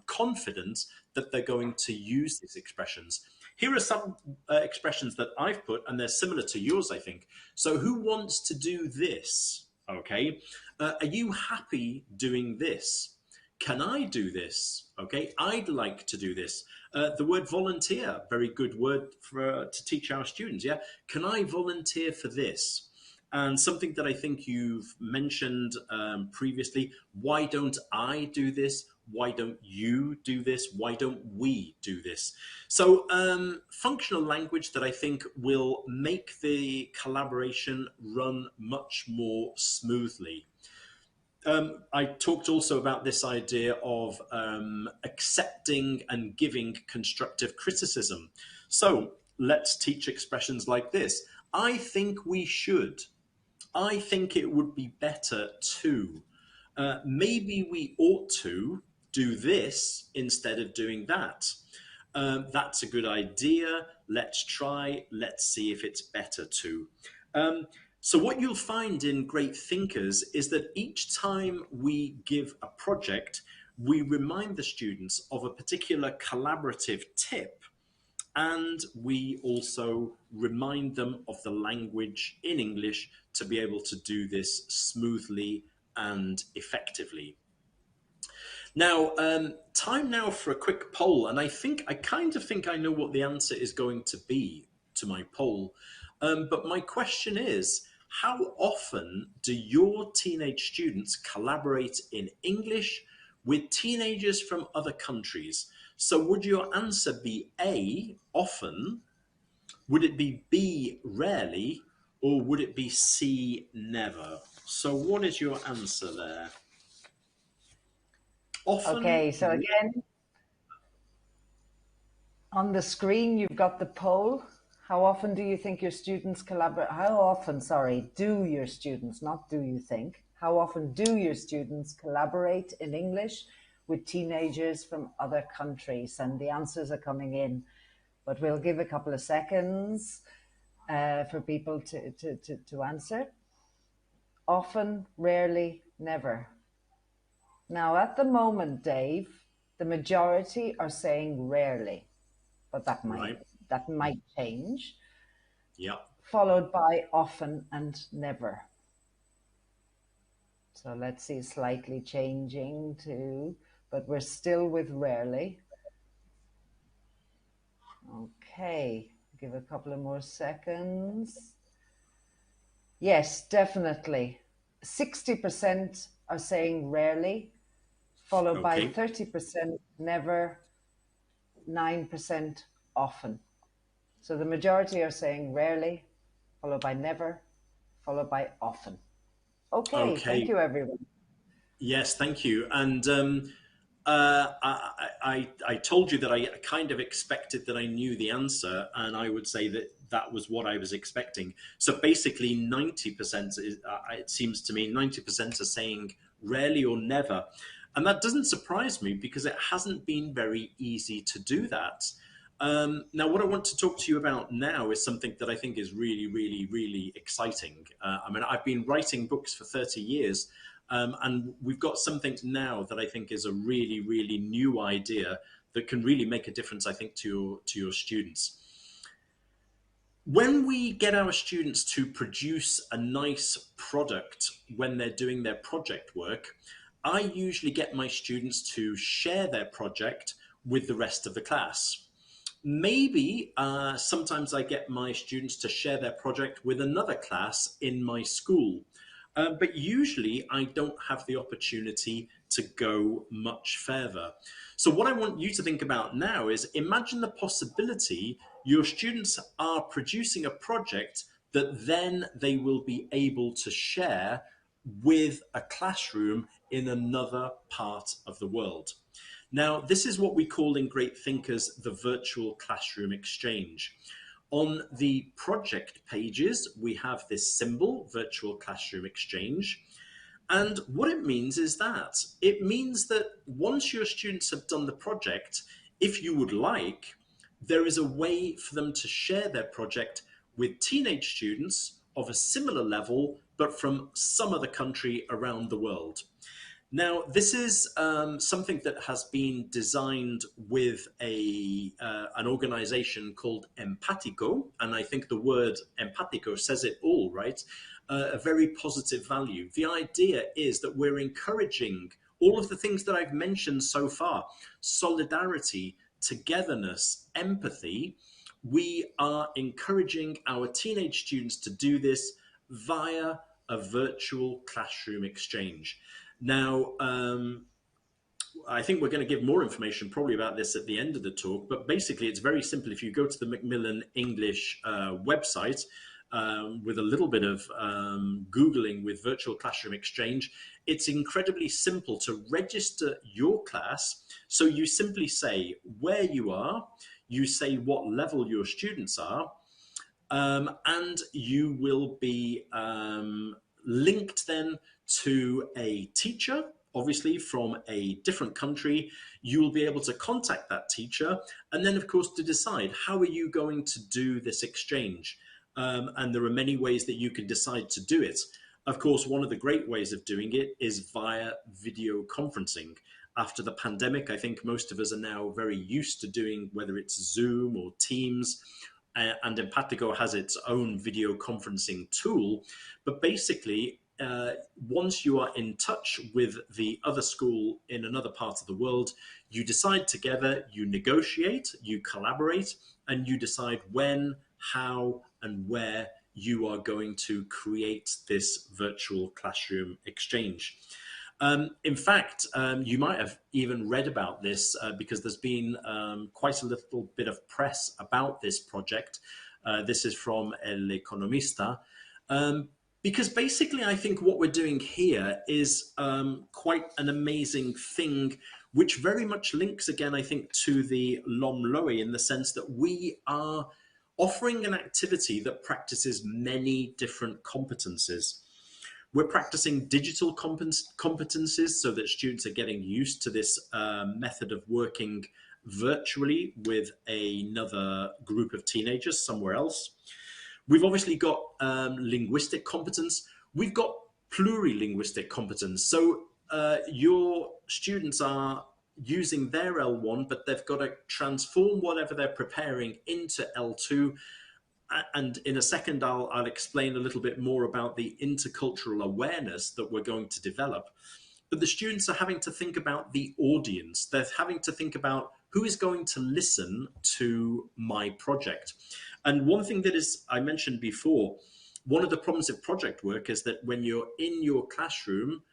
confident that they're going to use these expressions. Here are some expressions that I've put, and they're similar to yours, I think. So, who wants to do this? Okay. Are you happy doing this? Can I do this? Okay. I'd like to do this. The word volunteer, very good word for to teach our students. Yeah. Can I volunteer for this? And something that I think you've mentioned previously, why don't I do this? Why don't you do this? Why don't we do this? So, functional language that I think will make the collaboration run much more smoothly. I talked also about this idea of accepting and giving constructive criticism. So, let's teach expressions like this. I think we should. I think it would be better to. Maybe we ought to do this instead of doing that. That's a good idea. Let's try. Let's see if it's better to. Um, so, what you'll find in Great Thinkers is that each time we give a project, we remind the students of a particular collaborative tip, and we also remind them of the language in English to be able to do this smoothly and effectively. Now, time now for a quick poll, and I kind of think I know what the answer is going to be to my poll. But my question is, how often do your teenage students collaborate in English with teenagers from other countries? So, would your answer be A, often? Would it be B, rarely? Or would it be C, never? So, what is your answer there? Often, Okay. So again, on the screen, you've got the poll. How often do you think your students collaborate? How often, sorry, do your students, not do you think, how often do your students collaborate in English with teenagers from other countries? And the answers are coming in. but we'll give a couple of seconds for people to answer. Often, rarely, never. Now, at the moment, Dave, the majority are saying rarely, but that might change. Yeah. Followed by often and never. So let's see, slightly changing too, but we're still with rarely. Okay, give a couple of more seconds. Yes, definitely. 60% are saying rarely, followed by 30% never, 9% often. So the majority are saying rarely, followed by never, followed by often. Okay, thank you, everyone. Yes, thank you. And I told you that I kind of expected that I knew the answer, and I would say that that was what I was expecting. So basically, 90% is, it seems to me, 90% are saying rarely or never. And that doesn't surprise me because it hasn't been very easy to do that. Now, what I want to talk to you about now is something that I think is really, really, really exciting. I mean, I've been writing books for 30 years, and we've got something now that I think is a really, really new idea that can really make a difference, I think, to your students. When we get our students to produce a nice product when they're doing their project work, I usually get my students to share their project with the rest of the class. Maybe sometimes I get my students to share their project with another class in my school. But usually I don't have the opportunity to go much further. So what I want you to think about now is imagine the possibility your students are producing a project that then they will be able to share with a classroom in another part of the world. Now, this is what we call in Great Thinkers the virtual classroom exchange. On the project pages, we have this symbol, virtual classroom exchange. And what it means is that it means that once your students have done the project, if you would like, there is a way for them to share their project with teenage students of a similar level, but from some other country around the world. Now, this is something that has been designed with an organization called Empatico, and I think the word Empatico says it all, right? A very positive value. The idea is that we're encouraging all of the things that I've mentioned so far: solidarity, togetherness, empathy. We are encouraging our teenage students to do this via a virtual classroom exchange. Now, I think we're going to give more information probably about this at the end of the talk, but basically it's very simple. If you go to the Macmillan English website, with a little bit of Googling with virtual classroom exchange, it's incredibly simple to register your class. So you simply say where you are, you say what level your students are, and you will be linked then to a teacher, obviously from a different country. You will be able to contact that teacher and then, of course, to decide how are you going to do this exchange. And there are many ways that you can decide to do it. Of course, one of the great ways of doing it is via video conferencing. After the pandemic, I think most of us are now very used to doing, whether it's Zoom or Teams, and Empatico has its own video conferencing tool. But basically, once you are in touch with the other school in another part of the world, you decide together, you negotiate, you collaborate, and you decide when, how, and where you are going to create this virtual classroom exchange. In fact, you might have even read about this because there's been quite a little bit of press about this project. This is from Economista. Because basically, I think what we're doing here is quite an amazing thing, which very much links again, I think, to the LOMLOE in the sense that we are offering an activity that practices many different competences. We're practicing digital competences so that students are getting used to this method of working virtually with another group of teenagers somewhere else. We've obviously got linguistic competence. We've got plurilinguistic competence. So your students are using their L1, but they've got to transform whatever they're preparing into L2. And in a second, I'll explain a little bit more about the intercultural awareness that we're going to develop. But the students are having to think about the audience. They're having to think about who is going to listen to my project. And one thing that is, I mentioned before, one of the problems of project work is that when you're in your classroom,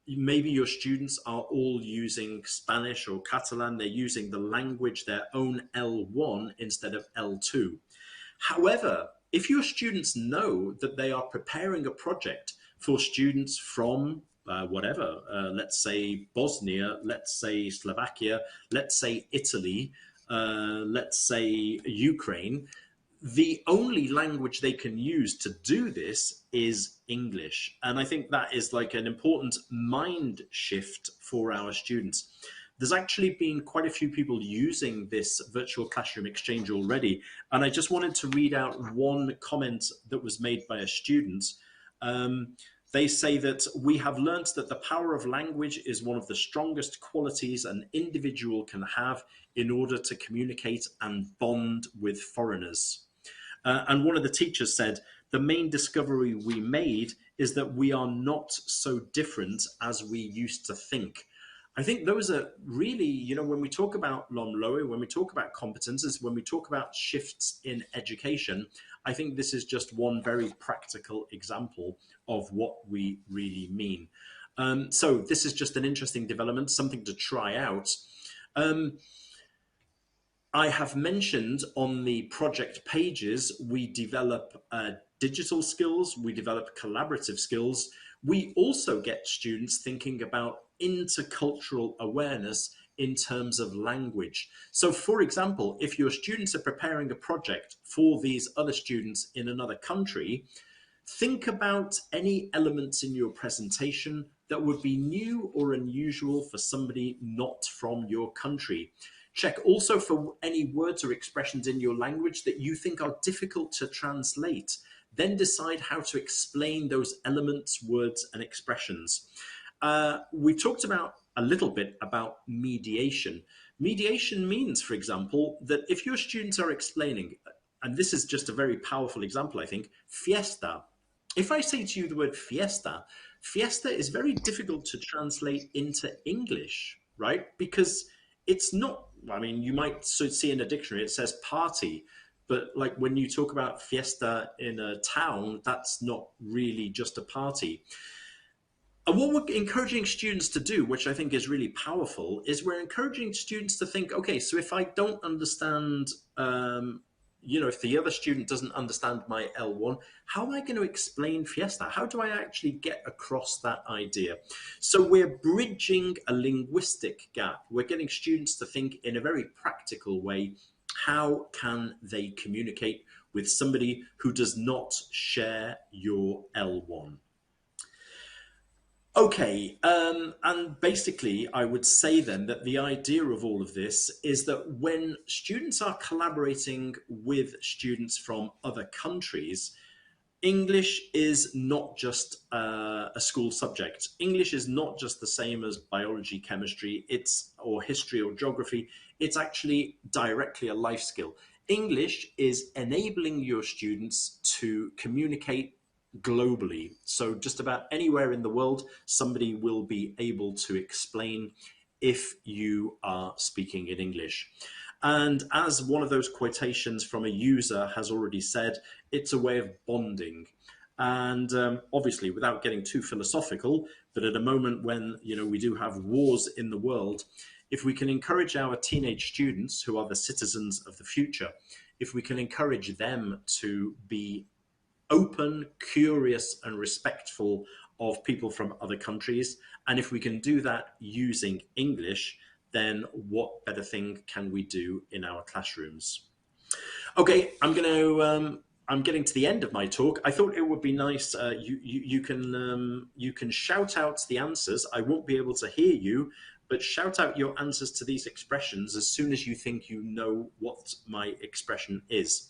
maybe your students are all using Spanish or Catalan, they're using the language, their own L1 instead of L2. However, if your students know that they are preparing a project for students from whatever, let's say Bosnia, let's say Slovakia, let's say Italy, let's say Ukraine, the only language they can use to do this is English. And I think that is like an important mind shift for our students. There's actually been quite a few people using this virtual classroom exchange already. And I just wanted to read out one comment that was made by a student. They say that we have learnt that the power of language is one of the strongest qualities an individual can have in order to communicate and bond with foreigners. And one of the teachers said, the main discovery we made is that we are not so different as we used to think. I think those are really, you know, when we talk about LOMLOE, when we talk about competences, when we talk about shifts in education, I think this is just one very practical example of what we really mean. So this is just an interesting development, something to try out. I have mentioned on the project pages, we develop digital skills, we develop collaborative skills. We also get students thinking about intercultural awareness in terms of language. So for example, if your students are preparing a project for these other students in another country, think about any elements in your presentation that would be new or unusual for somebody not from your country. Check also for any words or expressions in your language that you think are difficult to translate. Then decide how to explain those elements, words, and expressions. We talked about a little bit about mediation. Mediation means, for example, that if your students are explaining, and this is just a very powerful example, I think, fiesta. If I say to you the word fiesta, fiesta is very difficult to translate into English, right? Because it's not, I mean, you might see in a dictionary, it says party, but like when you talk about fiesta in a town, that's not really just a party. And what we're encouraging students to do, which I think is really powerful, is we're encouraging students to think, okay, so if I don't understand, you know, if the other student doesn't understand my L1, how am I going to explain fiesta? How do I actually get across that idea? So we're bridging a linguistic gap. We're getting students to think in a very practical way, how can they communicate with somebody who does not share your L1? Okay, and basically I would say then that the idea of all of this is that when students are collaborating with students from other countries, English is not just a school subject. English is not just the same as biology, chemistry, or history or geography. It's actually directly a life skill. English is enabling your students to communicate globally. So just about anywhere in the world, somebody will be able to explain if you are speaking in English. And as one of those quotations from a user has already said, it's a way of bonding. And obviously, without getting too philosophical, but at a moment when, you know, we do have wars in the world, if we can encourage our teenage students, who are the citizens of the future, if we can encourage them to be open, curious, and respectful of people from other countries, and if we can do that using English, then what better thing can we do in our classrooms? Okay, I'm getting to the end of my talk. I thought it would be nice. You can shout out the answers. I won't be able to hear you, but shout out your answers to these expressions as soon as you think you know what my expression is.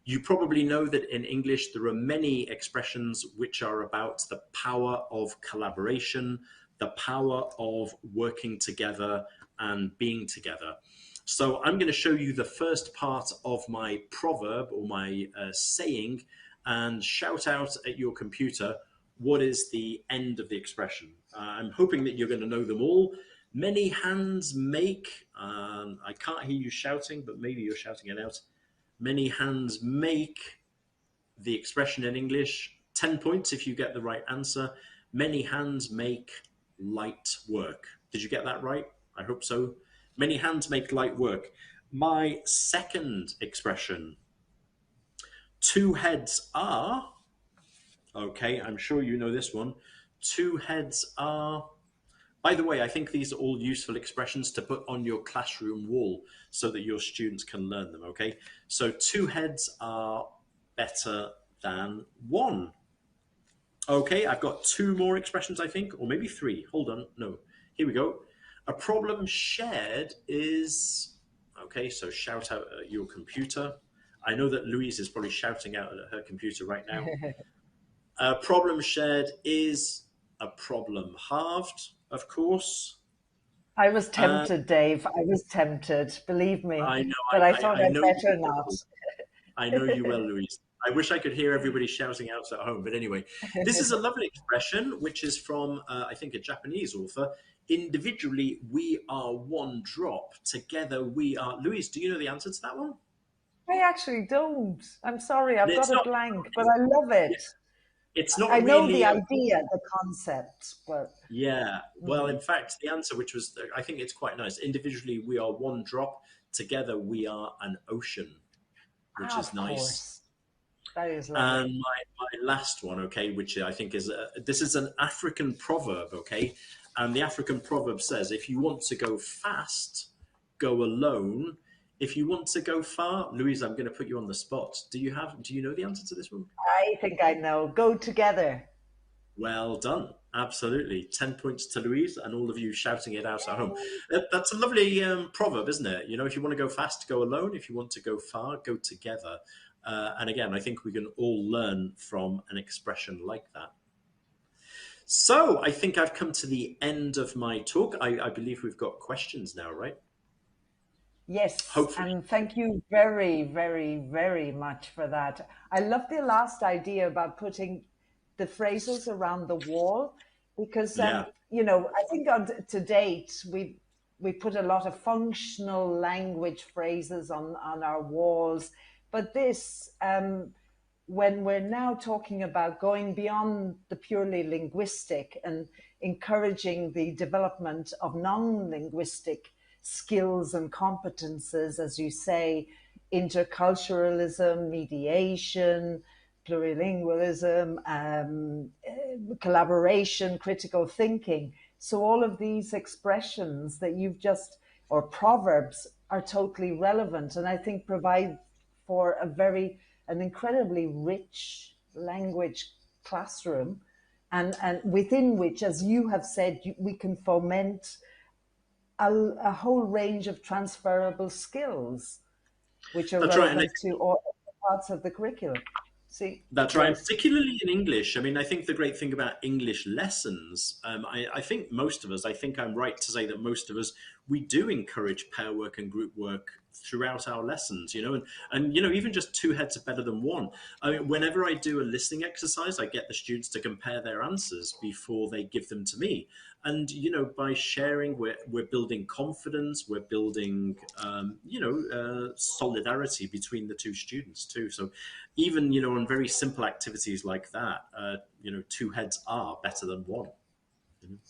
You probably know that in English there are many expressions which are about the power of collaboration, the power of working together and being together. So I'm going to show you the first part of my proverb or my saying and shout out at your computer what is the end of the expression. I'm hoping that you're going to know them all. Many hands make, I can't hear you shouting, but maybe you're shouting it out. Many hands make the expression in English. 10 points if you get the right answer. Many hands make light work. Did you get that right? I hope so. Many hands make light work. My second expression, two heads are, okay, I'm sure you know this one. Two heads are, by the way, I think these are all useful expressions to put on your classroom wall so that your students can learn them, okay? So two heads are better than one. Okay, I've got two more expressions, I think, or maybe three. Hold on, no. Here we go. A problem shared is, okay, so shout out at your computer. I know that Louise is probably shouting out at her computer right now. A problem shared is a problem halved, of course. I was tempted, Dave. I was tempted, believe me. I know, But I thought I I'd know you better not. will. I know you will, Louise. I wish I could hear everybody shouting out at home. But anyway, this is a lovely expression, which is from, I think, a Japanese author. Individually, we are one drop. Together, we are. Louise, do you know the answer to that one? I actually don't. I'm sorry, I've got It's a not. blank, but I love it. It's I not know the really. idea, the concept, but Yeah. Well, in fact, the answer, which was, I think it's quite nice. Individually, we are one drop. Together, we are an ocean, which is of nice. course, that is And lovely. my last one, okay, which I think is this is an African proverb, okay, and the African proverb says, "If you want to go fast, go alone. If you want to go far," Louise, I'm going to put you on the spot. Do you know the answer to this one? I think I know. Go together. Well done. Absolutely. 10 points to Louise and all of you shouting it out at home. That's a lovely proverb, isn't it? You know, if you want to go fast, go alone. If you want to go far, go together. And again, I think we can all learn from an expression like that. So I think I've come to the end of my talk. I believe we've got questions now, right? Yes, Hopefully. and thank you very, very, very much for that. I love the last idea about putting the phrases around the wall because, Yeah. I think to date we put a lot of functional language phrases on our walls, but this, when we're now talking about going beyond the purely linguistic and encouraging the development of non-linguistic skills and competences, as you say, interculturalism, mediation, plurilingualism, collaboration, critical thinking. So all of these expressions that you've just, or proverbs, are totally relevant, and I think provide for an incredibly rich language classroom, and within which, as you have said, we can foment a whole range of transferable skills, which are That's right. And relevant to all parts of the curriculum. See, That's right, yes, particularly in English. I mean, I think the great thing about English lessons, I think most of us, I think I'm right to say that most of us, we do encourage pair work and group work throughout our lessons, and even just two heads are better than one. I mean, whenever I do a listening exercise, I get the students to compare their answers before they give them to me. And by sharing, we're building confidence, we're building solidarity between the two students too. So even on very simple activities like that, two heads are better than one.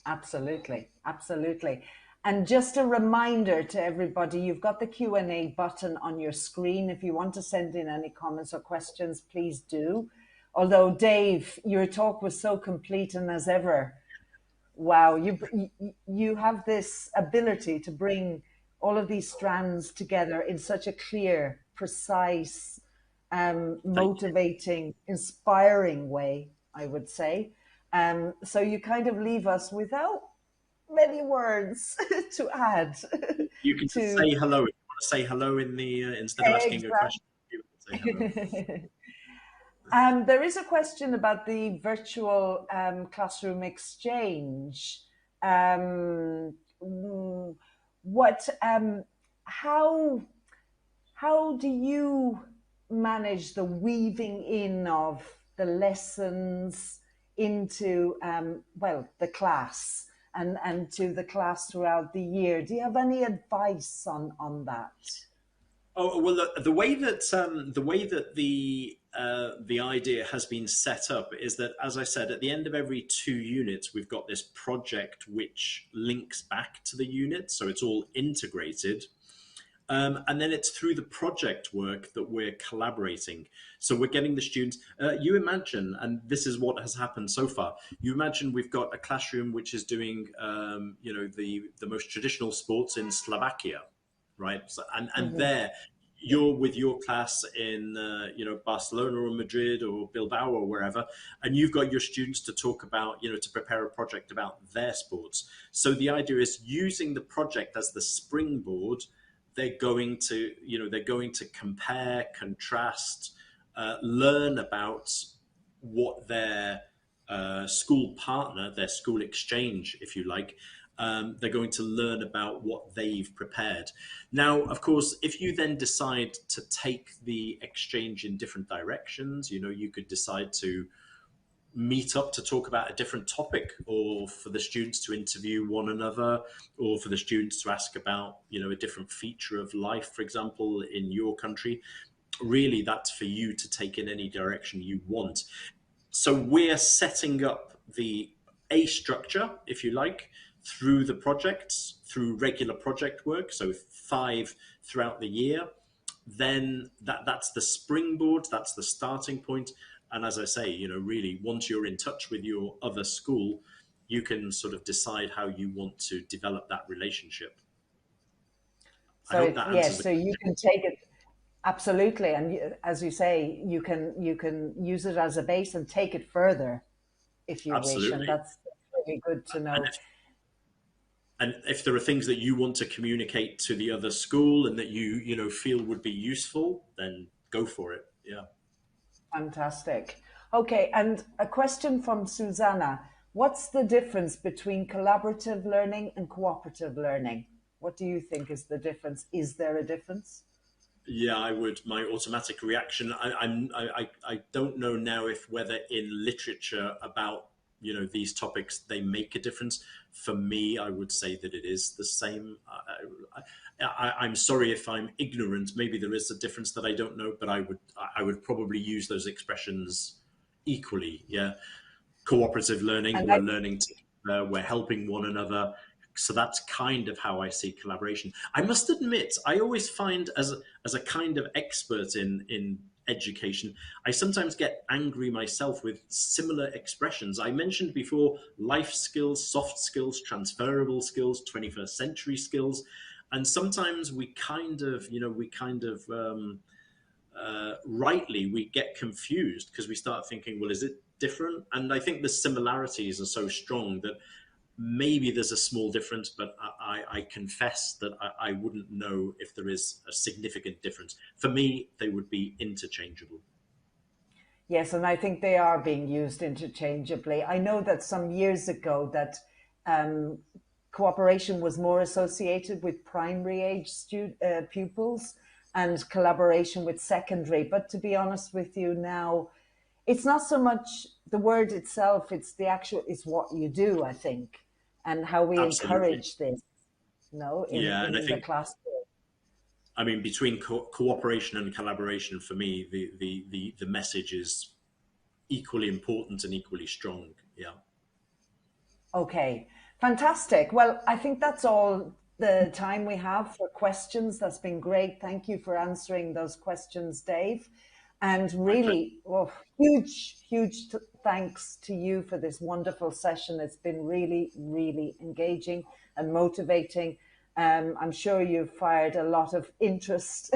absolutely, absolutely. And just a reminder to everybody, you've got the Q&A button on your screen. If you want to send in any comments or questions, please do. Although, Dave, your talk was so complete and as ever, wow, you have this ability to bring all of these strands together in such a clear, precise, Thank motivating, inspiring way, I would say. So you kind of leave us without many words to add You can just to say hello. If you want to say hello in the instead of asking a question, you can say hello. exactly. There is a question about the virtual classroom exchange. What, how do you manage the weaving in of the lessons into, well, the class and to the class throughout the year? Do you have any advice on that? Oh well, the way that the idea has been set up is that, as I said, at the end of every 2 units, we've got this project which links back to the unit, so it's all integrated. And then it's through the project work that we're collaborating. So we're getting the students. You imagine, and this is what has happened so far. You imagine we've got a classroom which is doing, the most traditional sports in Slovakia, right? So, and Mm-hmm. there, you're with your class in, Barcelona or Madrid or Bilbao or wherever, and you've got your students to talk about, to prepare a project about their sports. So the idea is using the project as the springboard. They're going to compare, contrast, learn about what their school partner, their school exchange, if you like, they're going to learn about what they've prepared. Now, of course, if you then decide to take the exchange in different directions, you could decide to meet up to talk about a different topic, or for the students to interview one another, or for the students to ask about a different feature of life, for example, in your country. Really, that's for you to take in any direction you want. So we're setting up the a structure, if you like, through the projects, through regular project work, so 5 throughout the year. Then that's the springboard, that's the starting point. And as I say, really, once you're in touch with your other school, you can sort of decide how you want to develop that relationship. I So hope that answers yes, the so you question. can take it absolutely, and as you say, you can use it as a base and take it further if you wish, and Absolutely. that's really good to And know. if, and if there are things that you want to communicate to the other school and that you feel would be useful, then go for it. Yeah. Fantastic. Okay, and a question from Susanna. What's the difference between collaborative learning and cooperative learning? What do you think is the difference? Is there a difference? Yeah, I would. My automatic reaction. I don't know now if whether in literature about these topics they make a difference. For me, I would say that it is the same. I'm sorry if I'm ignorant. Maybe there is a difference that I don't know, but I would probably use those expressions equally. Yeah, cooperative learning. And We're learning together. We're helping one another. So that's kind of how I see collaboration. I must admit, I always find as a kind of expert in education, I sometimes get angry myself with similar expressions. I mentioned before life skills, soft skills, transferable skills, 21st century skills, and sometimes rightly we get confused because we start thinking, well, is it different? And I think the similarities are so strong that maybe there's a small difference, but I confess that I wouldn't know if there is a significant difference. For me, they would be interchangeable. yes, and I think they are being used interchangeably. I know that some years ago that um, cooperation was more associated with primary age pupils and collaboration with secondary. But to be honest with you now, it's not so much the word itself, it's the actual, it's what you do, I think, and how we Absolutely. encourage this, Yeah, and I in the think, classroom. I mean, between cooperation and collaboration, for me, the message is equally important and equally strong. Yeah. Okay, fantastic. Well, I think that's all the time we have for questions. That's been great. Thank you for answering those questions, Dave. And My pleasure. really, oh, huge, huge thanks to you for this wonderful session. It's been really, really engaging and motivating. I'm sure you've fired a lot of interest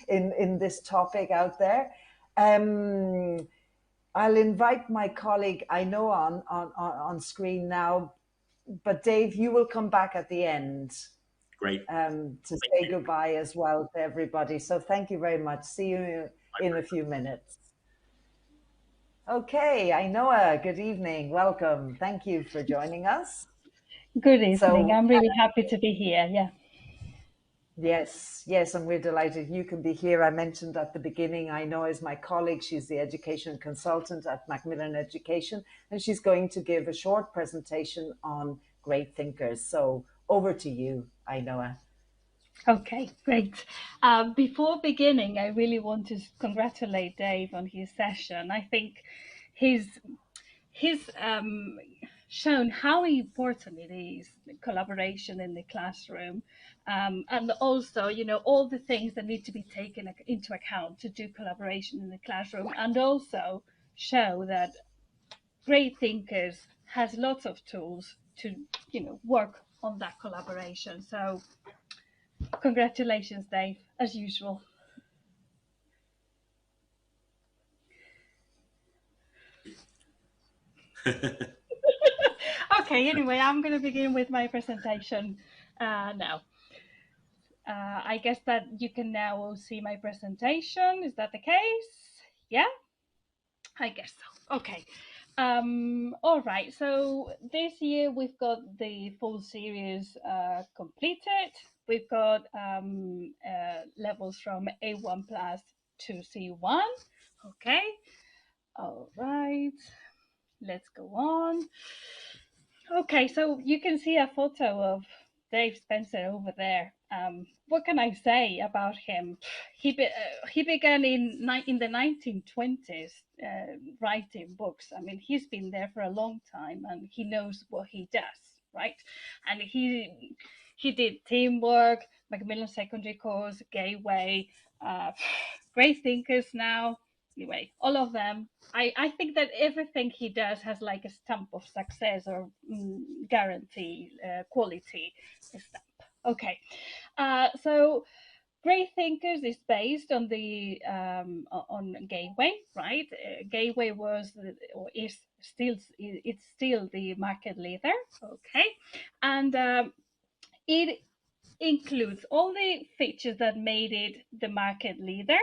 in this topic out there. Um, I'll invite my colleague, I know on screen now, but Dave, you will come back at the end Great. to say goodbye as well to everybody. So thank you very much. See you in a few minutes. Okay, Ainoa, good evening. Welcome. Thank you for joining us. Good evening. So, I'm really happy to be here. Yeah. Yes, and we're delighted you can be here. I mentioned at the beginning, Ainoa is my colleague. She's the education consultant at Macmillan Education, and she's going to give a short presentation on great thinkers. So over to you, Ainoa. Okay, great. Before beginning, I really want to congratulate Dave on his session. I think he's shown how important it is, collaboration in the classroom, and also, all the things that need to be taken into account to do collaboration in the classroom, and also show that great thinkers has lots of tools to, work on that collaboration. So congratulations, Dave, as usual. Okay, anyway, I'm going to begin with my presentation now. I guess that you can now all see my presentation. Is that the case? Yeah, I guess so. Okay. All right, so this year we've got the full series completed. We've got levels from A1 plus to C1. Okay. All right, let's go on. Okay, so you can see a photo of Dave Spencer over there. What can I say about him? He began in the 1920s writing books. I mean, he's been there for a long time, and he knows what he does, right? And he did teamwork, Macmillan Secondary course, Gateway, great thinkers now. Anyway, all of them. I think that everything he does has like a stamp of success or guarantee quality stamp. Okay, so Great Thinkers is based on the on Gateway, right? Gateway was or is still it's still the market leader. Okay, and it includes all the features that made it the market leader,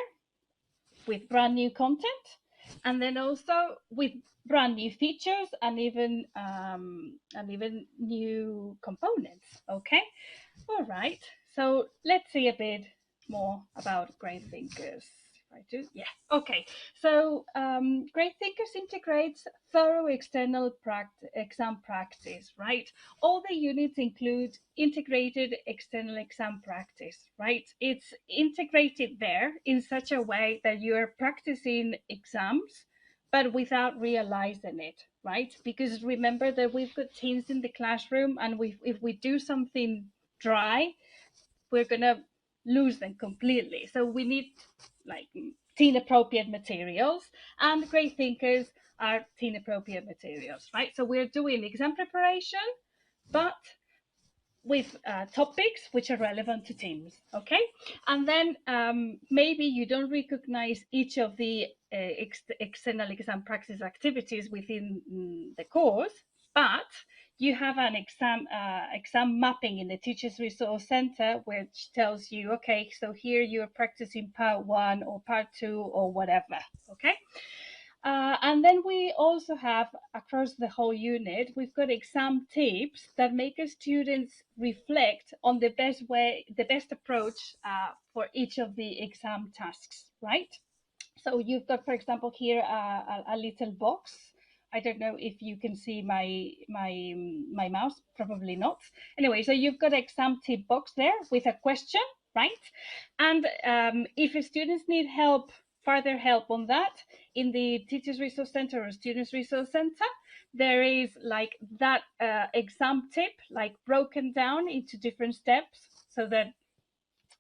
with brand new content, and then also with brand new features and even new components. Okay, all right. So let's see a bit more about Great Thinkers. I do, yeah. Okay, so Great Thinkers integrates thorough external exam practice, right? All the units include integrated external exam practice, right? It's integrated there in such a way that you're practicing exams, but without realizing it, right? Because remember that we've got teens in the classroom, and if we do something dry, we're gonna lose them completely. So we need like teen appropriate materials, and Great Thinkers are teen appropriate materials, right? So we're doing exam preparation, but with topics which are relevant to teams. Okay, and then maybe you don't recognize each of the external exam practice activities within the course, but you have an exam mapping in the Teachers Resource Center, which tells you, okay, so here you're practicing part 1 or part 2 or whatever. Okay, and then we also have, across the whole unit, we've got exam tips that make students reflect on the best approach for each of the exam tasks, right? So you've got, for example, here a little box. I don't know if you can see my mouse, probably not. Anyway, so you've got exam tip box there with a question, right? And if students need further help on that, in the Teachers Resource Center or Students Resource Center, there is like that exam tip, like broken down into different steps, so that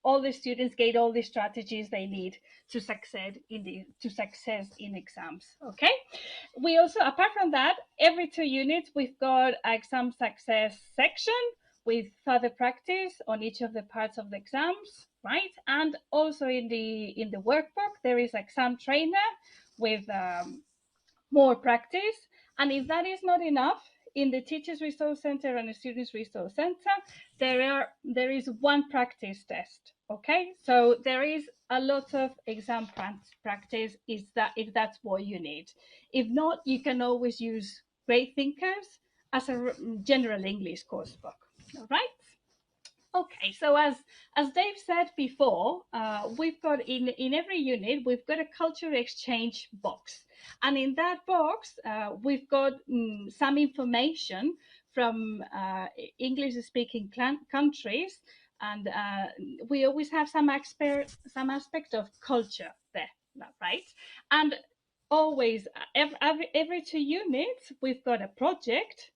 all the students get all the strategies they need to succeed in exams. Okay, we also, apart from that, every 2 units we've got exam success section with further practice on each of the parts of the exams, right? And also in the workbook there is exam trainer with more practice. And if that is not enough, in the Teachers Resource Center and the Students Resource Center, there is one practice test. Okay, so there is a lot of exam practice if that's what you need. If not, you can always use Great Thinkers as a general English course book. All right. Okay, so as Dave said before, we've got in every unit we've got a culture exchange box, and in that box we've got some information from English-speaking countries, and we always have some aspect of culture there, right? And always every 2 units we've got a project,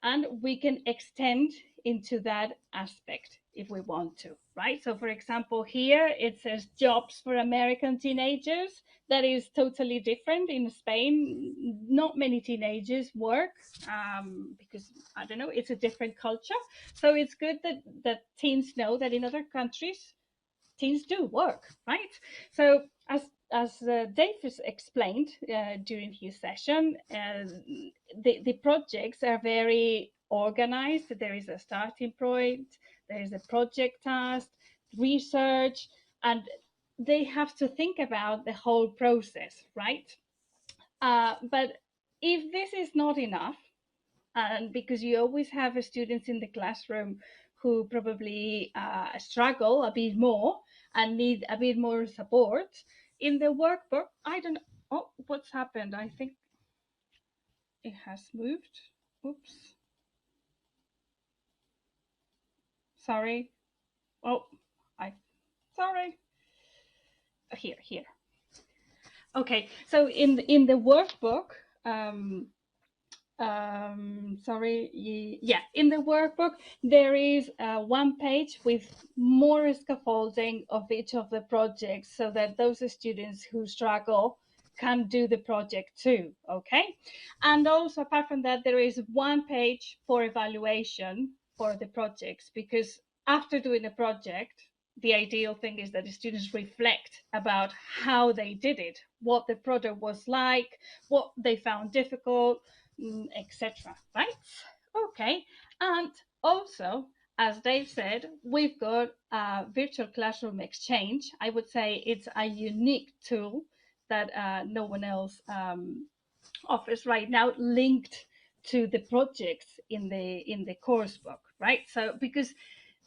and we can extend into that aspect if we want to, right? So for example, here it says jobs for American teenagers. That is totally different. In Spain, not many teenagers work because, I don't know, it's a different culture. So it's good that teens know that in other countries, teens do work, right? So as Dave has explained during his session, the projects are very organized. There is a starting point, there is a project task, research, and they have to think about the whole process, right? But if this is not enough, and because you always have students in the classroom who probably struggle a bit more and need a bit more support, in the workbook, I don't know, oh, what's happened? I think it has moved. Oops. Sorry. Oh, sorry. Here. Okay, so in the workbook, sorry, yeah, in the workbook there is one page with more scaffolding of each of the projects, so that those students who struggle can do the project too. Okay, and also apart from that, there is one page for evaluation for the projects, because after doing a project, the ideal thing is that the students reflect about how they did it, what the project was like, what they found difficult, etc. Right? Okay, and also, as Dave said, we've got a virtual classroom exchange. I would say it's a unique tool that no one else offers right now, linked to the projects in the course book, right? So because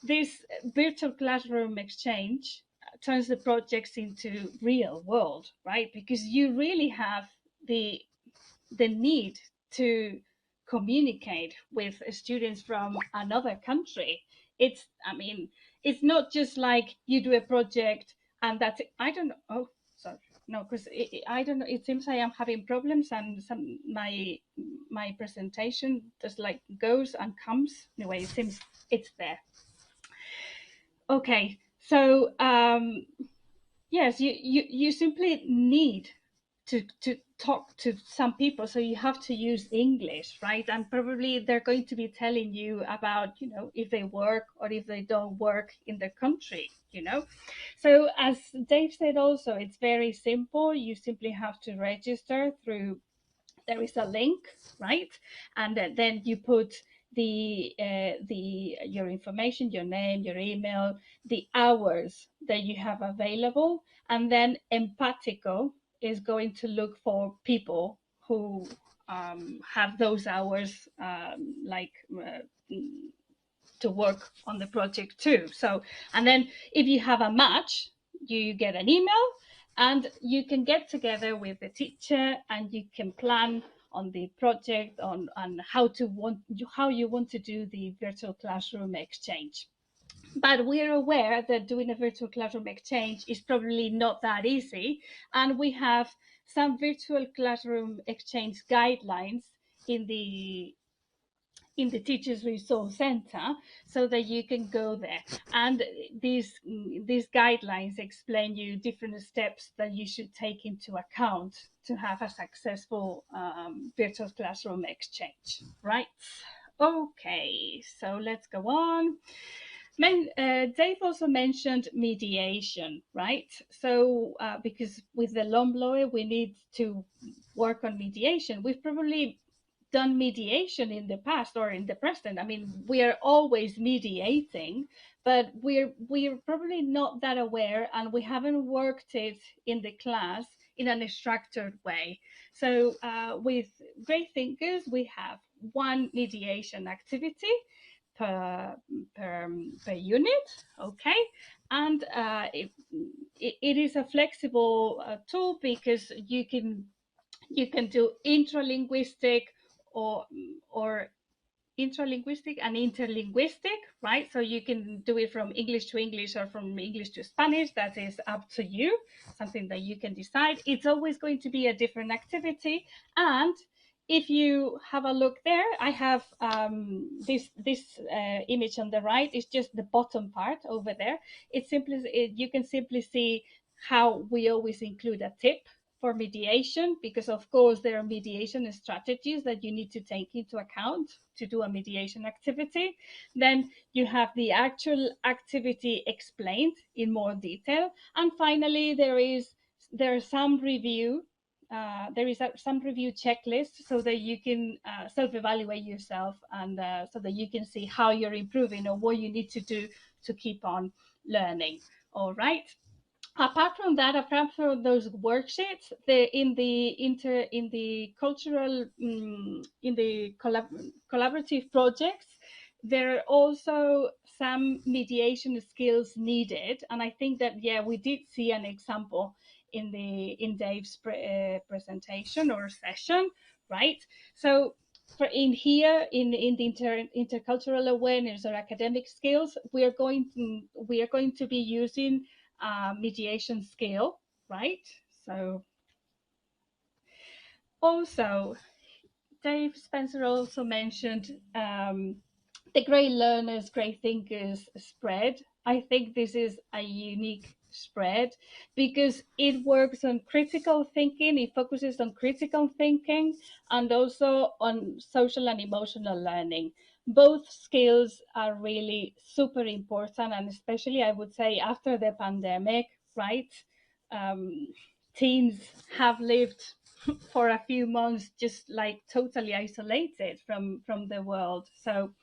this virtual classroom exchange turns the projects into real world, right? Because you really have the need to communicate with students from another country. It's not just like you do a project and that's it. I don't know. Oh, sorry. No, because I don't know. It seems I am having problems, and my presentation just like goes and comes. Anyway, it seems it's there. Okay, so yes, you simply need to talk to some people, so you have to use English, right? And probably they're going to be telling you about, if they work or if they don't work in their country, So as Dave said also, it's very simple. You simply have to register through, there is a link, right? And then you put your information, your name, your email, the hours that you have available, and then Empatico is going to look for people who have those hours, to work on the project too. So, and then if you have a match, you get an email, and you can get together with the teacher and you can plan on the project, on how you want to do the virtual classroom exchange. But we're aware that doing a virtual classroom exchange is probably not that easy, and we have some virtual classroom exchange guidelines in the Teachers Resource Center, so that you can go there. And these guidelines explain you different steps that you should take into account to have a successful virtual classroom exchange, right? Okay, so let's go on. Dave also mentioned mediation, right? So because with the LOMLOE, we need to work on mediation. We've probably done mediation in the past or in the present. I mean, we are always mediating, but we're probably not that aware, and we haven't worked it in the class in a structured way. So with Great Thinkers, we have one mediation activity per unit, okay, and it is a flexible tool, because you can do intralinguistic or intralinguistic and interlinguistic, right? So you can do it from English to English or from English to Spanish. That is up to you, something that you can decide. It's always going to be a different activity. And if you have a look there, I have this image on the right. It's just the bottom part over there. It's simply, you can simply see how we always include a tip for mediation, because of course there are mediation strategies that you need to take into account to do a mediation activity. Then you have the actual activity explained in more detail, and finally there is some review. There is some review checklist, so that you can self-evaluate yourself, and so that you can see how you're improving or what you need to do to keep on learning. All right. Apart from that, apart from those worksheets, in the cultural in the collaborative projects, there are also some mediation skills needed, and I think that we did see an example in Dave's presentation or session, right? So in here in the intercultural awareness or academic skills, we are going to be using mediation skill, right? So also Dave Spencer also mentioned the Great Learners, Great Thinkers spread. I think this is a unique spread because it works on critical thinking, it focuses on critical thinking, and also on social and emotional learning. Both skills are really super important, and especially I would say after the pandemic, right? Teens have lived for a few months just like totally isolated from the world. So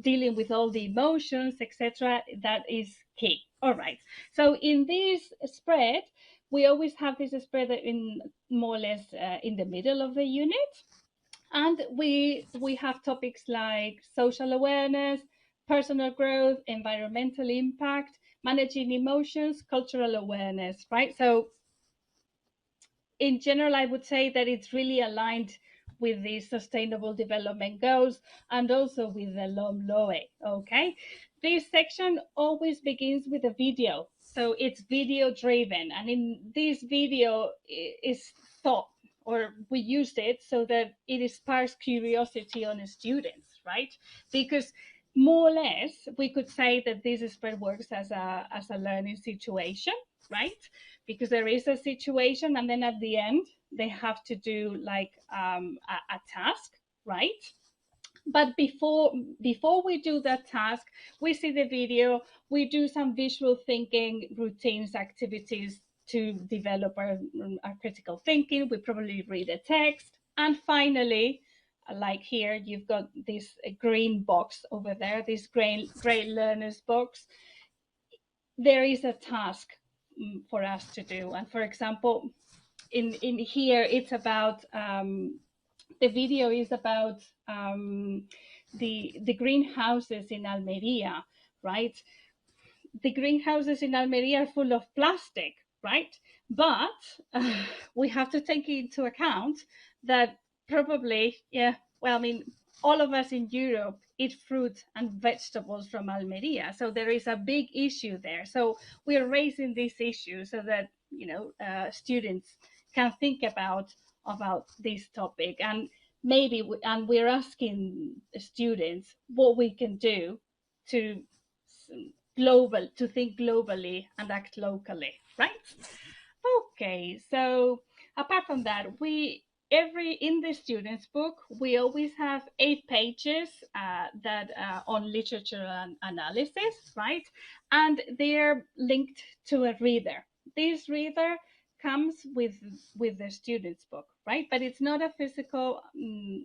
dealing with all the emotions, etc., that is key. All right. So in this spread, we always have this spread in more or less in the middle of the unit, and we have topics like social awareness, personal growth, environmental impact, managing emotions, cultural awareness, right? So in general, I would say that it's really aligned with the Sustainable Development Goals and also with the LOMLOE, okay? This section always begins with a video. So it's video driven. And in this video is thought, or we used it so that it sparks curiosity on the students, right? Because more or less, we could say that this spread works as a learning situation, right? Because there is a situation, and then at the end they have to do like a task, right? But before we do that task, we see the video, we do some visual thinking routines, activities to develop our critical thinking. We probably read a text, and finally, like here, you've got this green box over there, this Great Learners box. There is a task for us to do, and for example, in here it's about the video is about the greenhouses in Almeria, right? The greenhouses in Almeria are full of plastic, right? But we have to take into account that probably, I mean, all of us in Europe eat fruit and vegetables from Almeria. So there is a big issue there. So we are raising this issue so that, students can think about this topic, and maybe we're asking students what we can do to think globally and act locally, right? Okay, so apart from that, in the students book we always have 8 pages that on literature and analysis, right? And they're linked to a reader. This reader comes with the student's book, right? But it's not a physical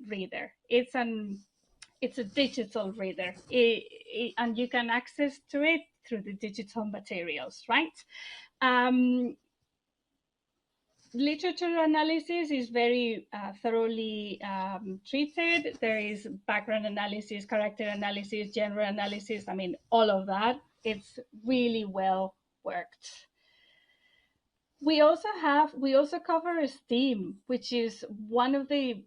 reader. It's a digital reader, and you can access to it through the digital materials, right? Literature analysis is very thoroughly treated. There is background analysis, character analysis, genre analysis. I mean, all of that. It's really well worked. We also cover esteem, which is one of the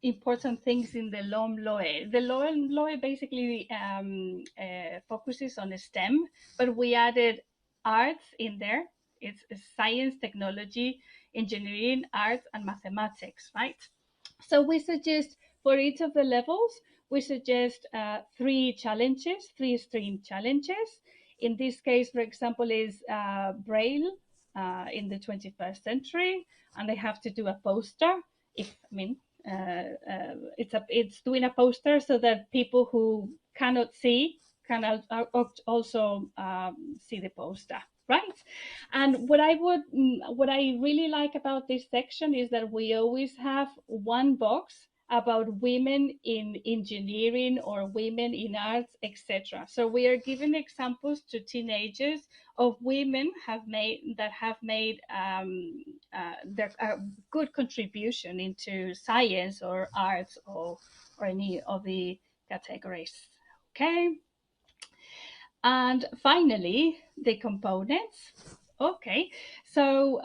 important things in the LOMLOE. The LOMLOE basically focuses on STEM, but we added arts in there. It's science, technology, engineering, arts, and mathematics, right? So we suggest for each of the levels, we suggest three stream challenges. In this case, for example, is Braille in the 21st century, and they have to do a poster. It's doing a poster so that people who cannot see can also see the poster, right? And what I really like about this section is that we always have one box about women in engineering or women in arts, etc. So we are giving examples to teenagers of women have made their good contribution into science or arts or any of the categories. Okay. And finally, the components. Okay, so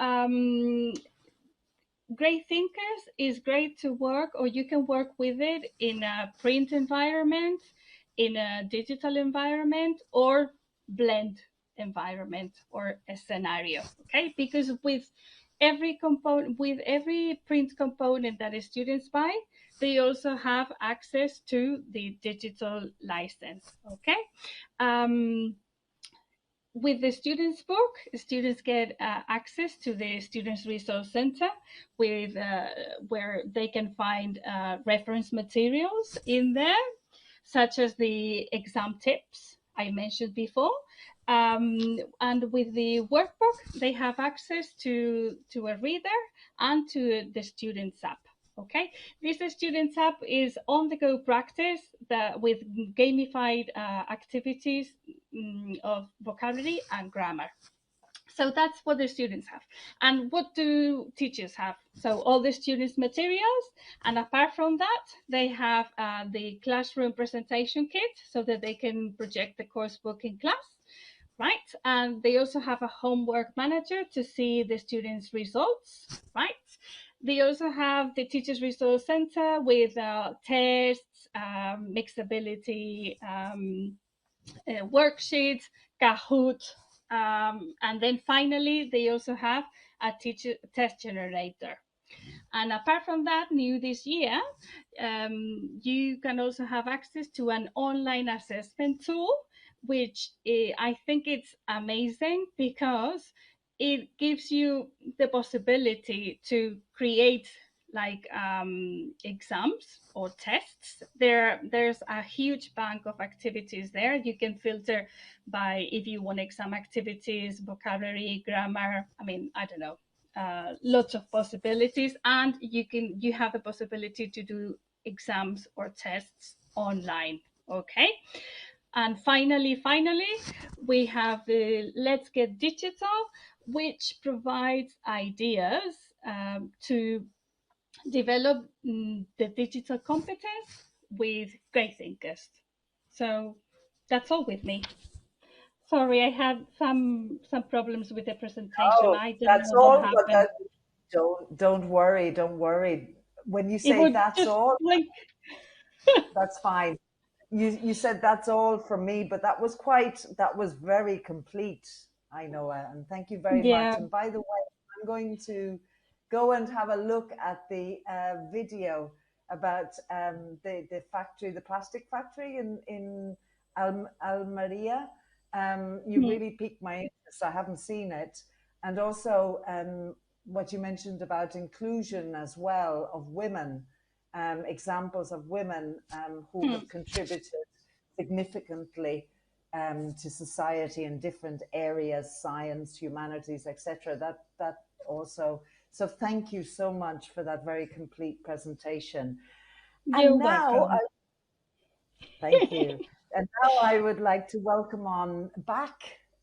Great Thinkers is great to work, or you can work with it in a print environment, in a digital environment, or blend environment or a scenario. Okay, because with every print component that the students buy, they also have access to the digital license. Okay. With the students' book, students get access to the Students' Resource Center where they can find reference materials in there, such as the exam tips I mentioned before. And with the workbook, they have access to a reader and to the Students' app. Okay, this Students app is on-the-go practice with gamified activities of vocabulary and grammar. So that's what the students have. And what do teachers have? So all the students' materials, and apart from that, they have the classroom presentation kit so that they can project the course book in class. Right, and they also have a homework manager to see the students' results, right? They also have the Teachers Resource Center with tests, mixability worksheets, Kahoot, and then finally, they also have a teacher test generator. And apart from that, new this year, you can also have access to an online assessment tool, which I think it's amazing because it gives you the possibility to create like exams or tests. There's a huge bank of activities there. You can filter by if you want exam activities, vocabulary, grammar. I mean, I don't know. Lots of possibilities, and you have the possibility to do exams or tests online. Okay, and finally we have the Let's Get Digital, which provides ideas to develop the digital competence with great thinkers. So that's all with me. Sorry, I had some problems with the presentation. Oh, I don't that's know what all. But happened. don't worry, don't worry. When you It say would that's just all, like that's fine. You said that's all from me, but that was very complete. I know, and thank you very much. yeah. And by the way, I'm going to go and have a look at the video about the factory, the plastic factory in Almeria. You Mm. really piqued my interest. I haven't seen it, and also what you mentioned about inclusion as well of women. Examples of women who have contributed significantly to society in different areas, science, humanities, etc. That also. So thank you so much for that very complete presentation. You're welcome. Thank you. And now I would like to welcome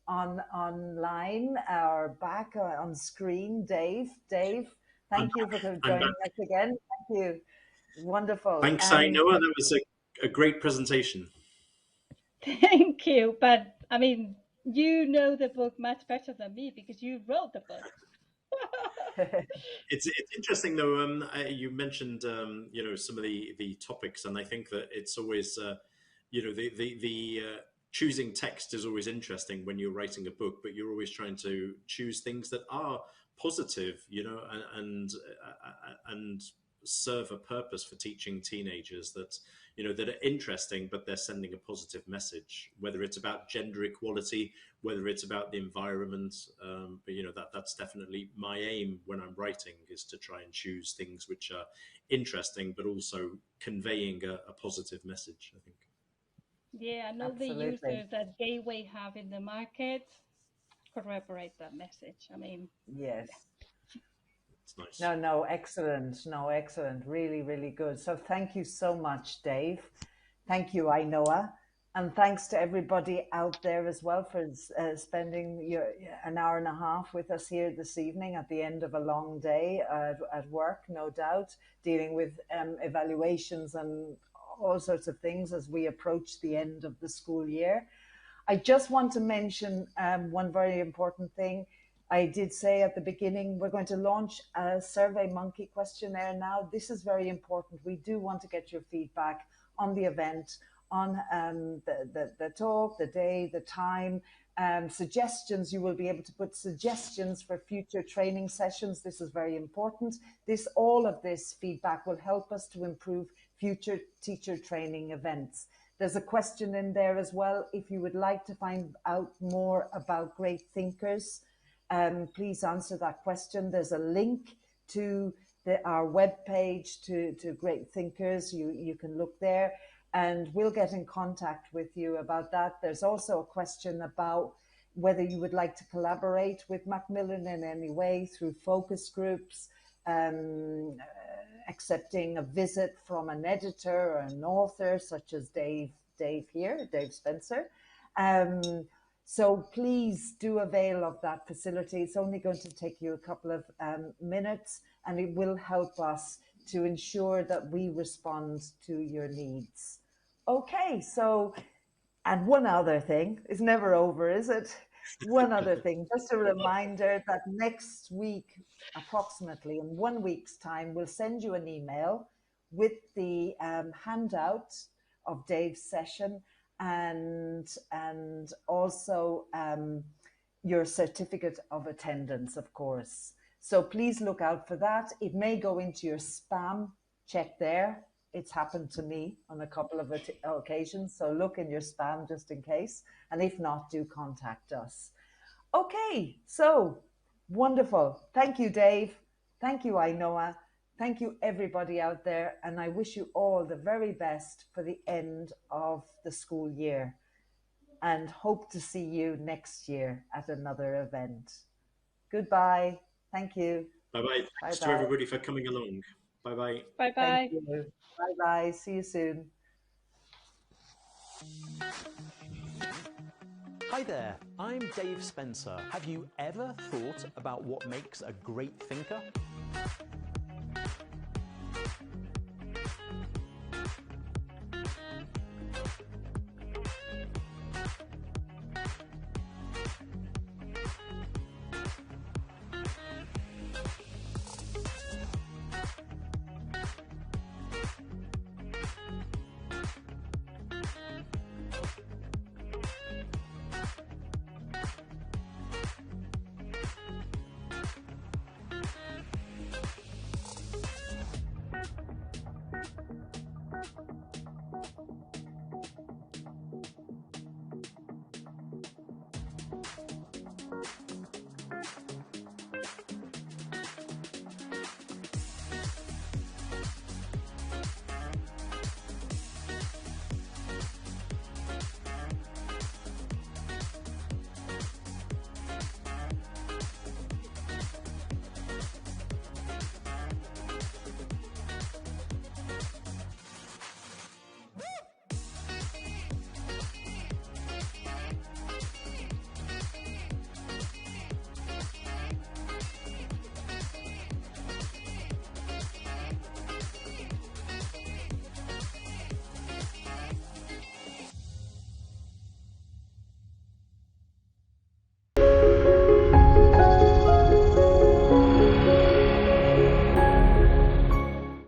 online or back on screen, Dave. Dave, thank you for joining us again. Thank you. Wonderful. Thanks, Ainhoa. That was a great presentation. Thank you. But I mean, you know the book much better than me because you wrote the book. It's interesting though. You mentioned some of the topics, and I think that it's always the choosing text is always interesting when you're writing a book, but you're always trying to choose things that are positive, and serve a purpose for teaching teenagers that that are interesting, but they're sending a positive message, whether it's about gender equality, whether it's about the environment. But that's definitely my aim when I'm writing, is to try and choose things which are interesting, but also conveying a positive message, I think. Yeah, and all the users that Gateway have in the market corroborate that message. I mean, yes. Yeah. It's nice. No, excellent. No, excellent. Really, really good. So thank you so much, Dave. Thank you, Ainhoa. And thanks to everybody out there as well for spending an hour and a half with us here this evening at the end of a long day at work, no doubt, dealing with evaluations and all sorts of things as we approach the end of the school year. I just want to mention one very important thing. I did say at the beginning, we're going to launch a SurveyMonkey questionnaire now. This is very important. We do want to get your feedback on the event, on the talk, the day, the time, suggestions. You will be able to put suggestions for future training sessions. This is very important. All of this feedback will help us to improve future teacher training events. There's a question in there as well. If you would like to find out more about great thinkers, please answer that question. There's a link to our webpage to Great Thinkers. You can look there and we'll get in contact with you about that. There's also a question about whether you would like to collaborate with Macmillan in any way through focus groups, accepting a visit from an editor or an author such as Dave here, Dave Spencer. So please do avail of that facility. It's only going to take you a couple of minutes, and it will help us to ensure that we respond to your needs. Okay, so, and one other thing, it's never over, is it? One other thing, just a reminder that next week, approximately in 1 week's time, we'll send you an email with the handout of Dave's session and also your certificate of attendance, of course. So please look out for that. It may go into your spam. Check there. It's happened to me on a couple of occasions. So look in your spam just in case. And if not, do contact us. Okay, so wonderful. Thank you, Dave. Thank you, Ainhoa. Thank you, everybody out there. And I wish you all the very best for the end of the school year. And hope to see you next year at another event. Goodbye. Thank you. Bye-bye. Thanks to everybody for coming along. Bye-bye. Bye-bye. Bye-bye. See you soon. Hi there, I'm Dave Spencer. Have you ever thought about what makes a great thinker?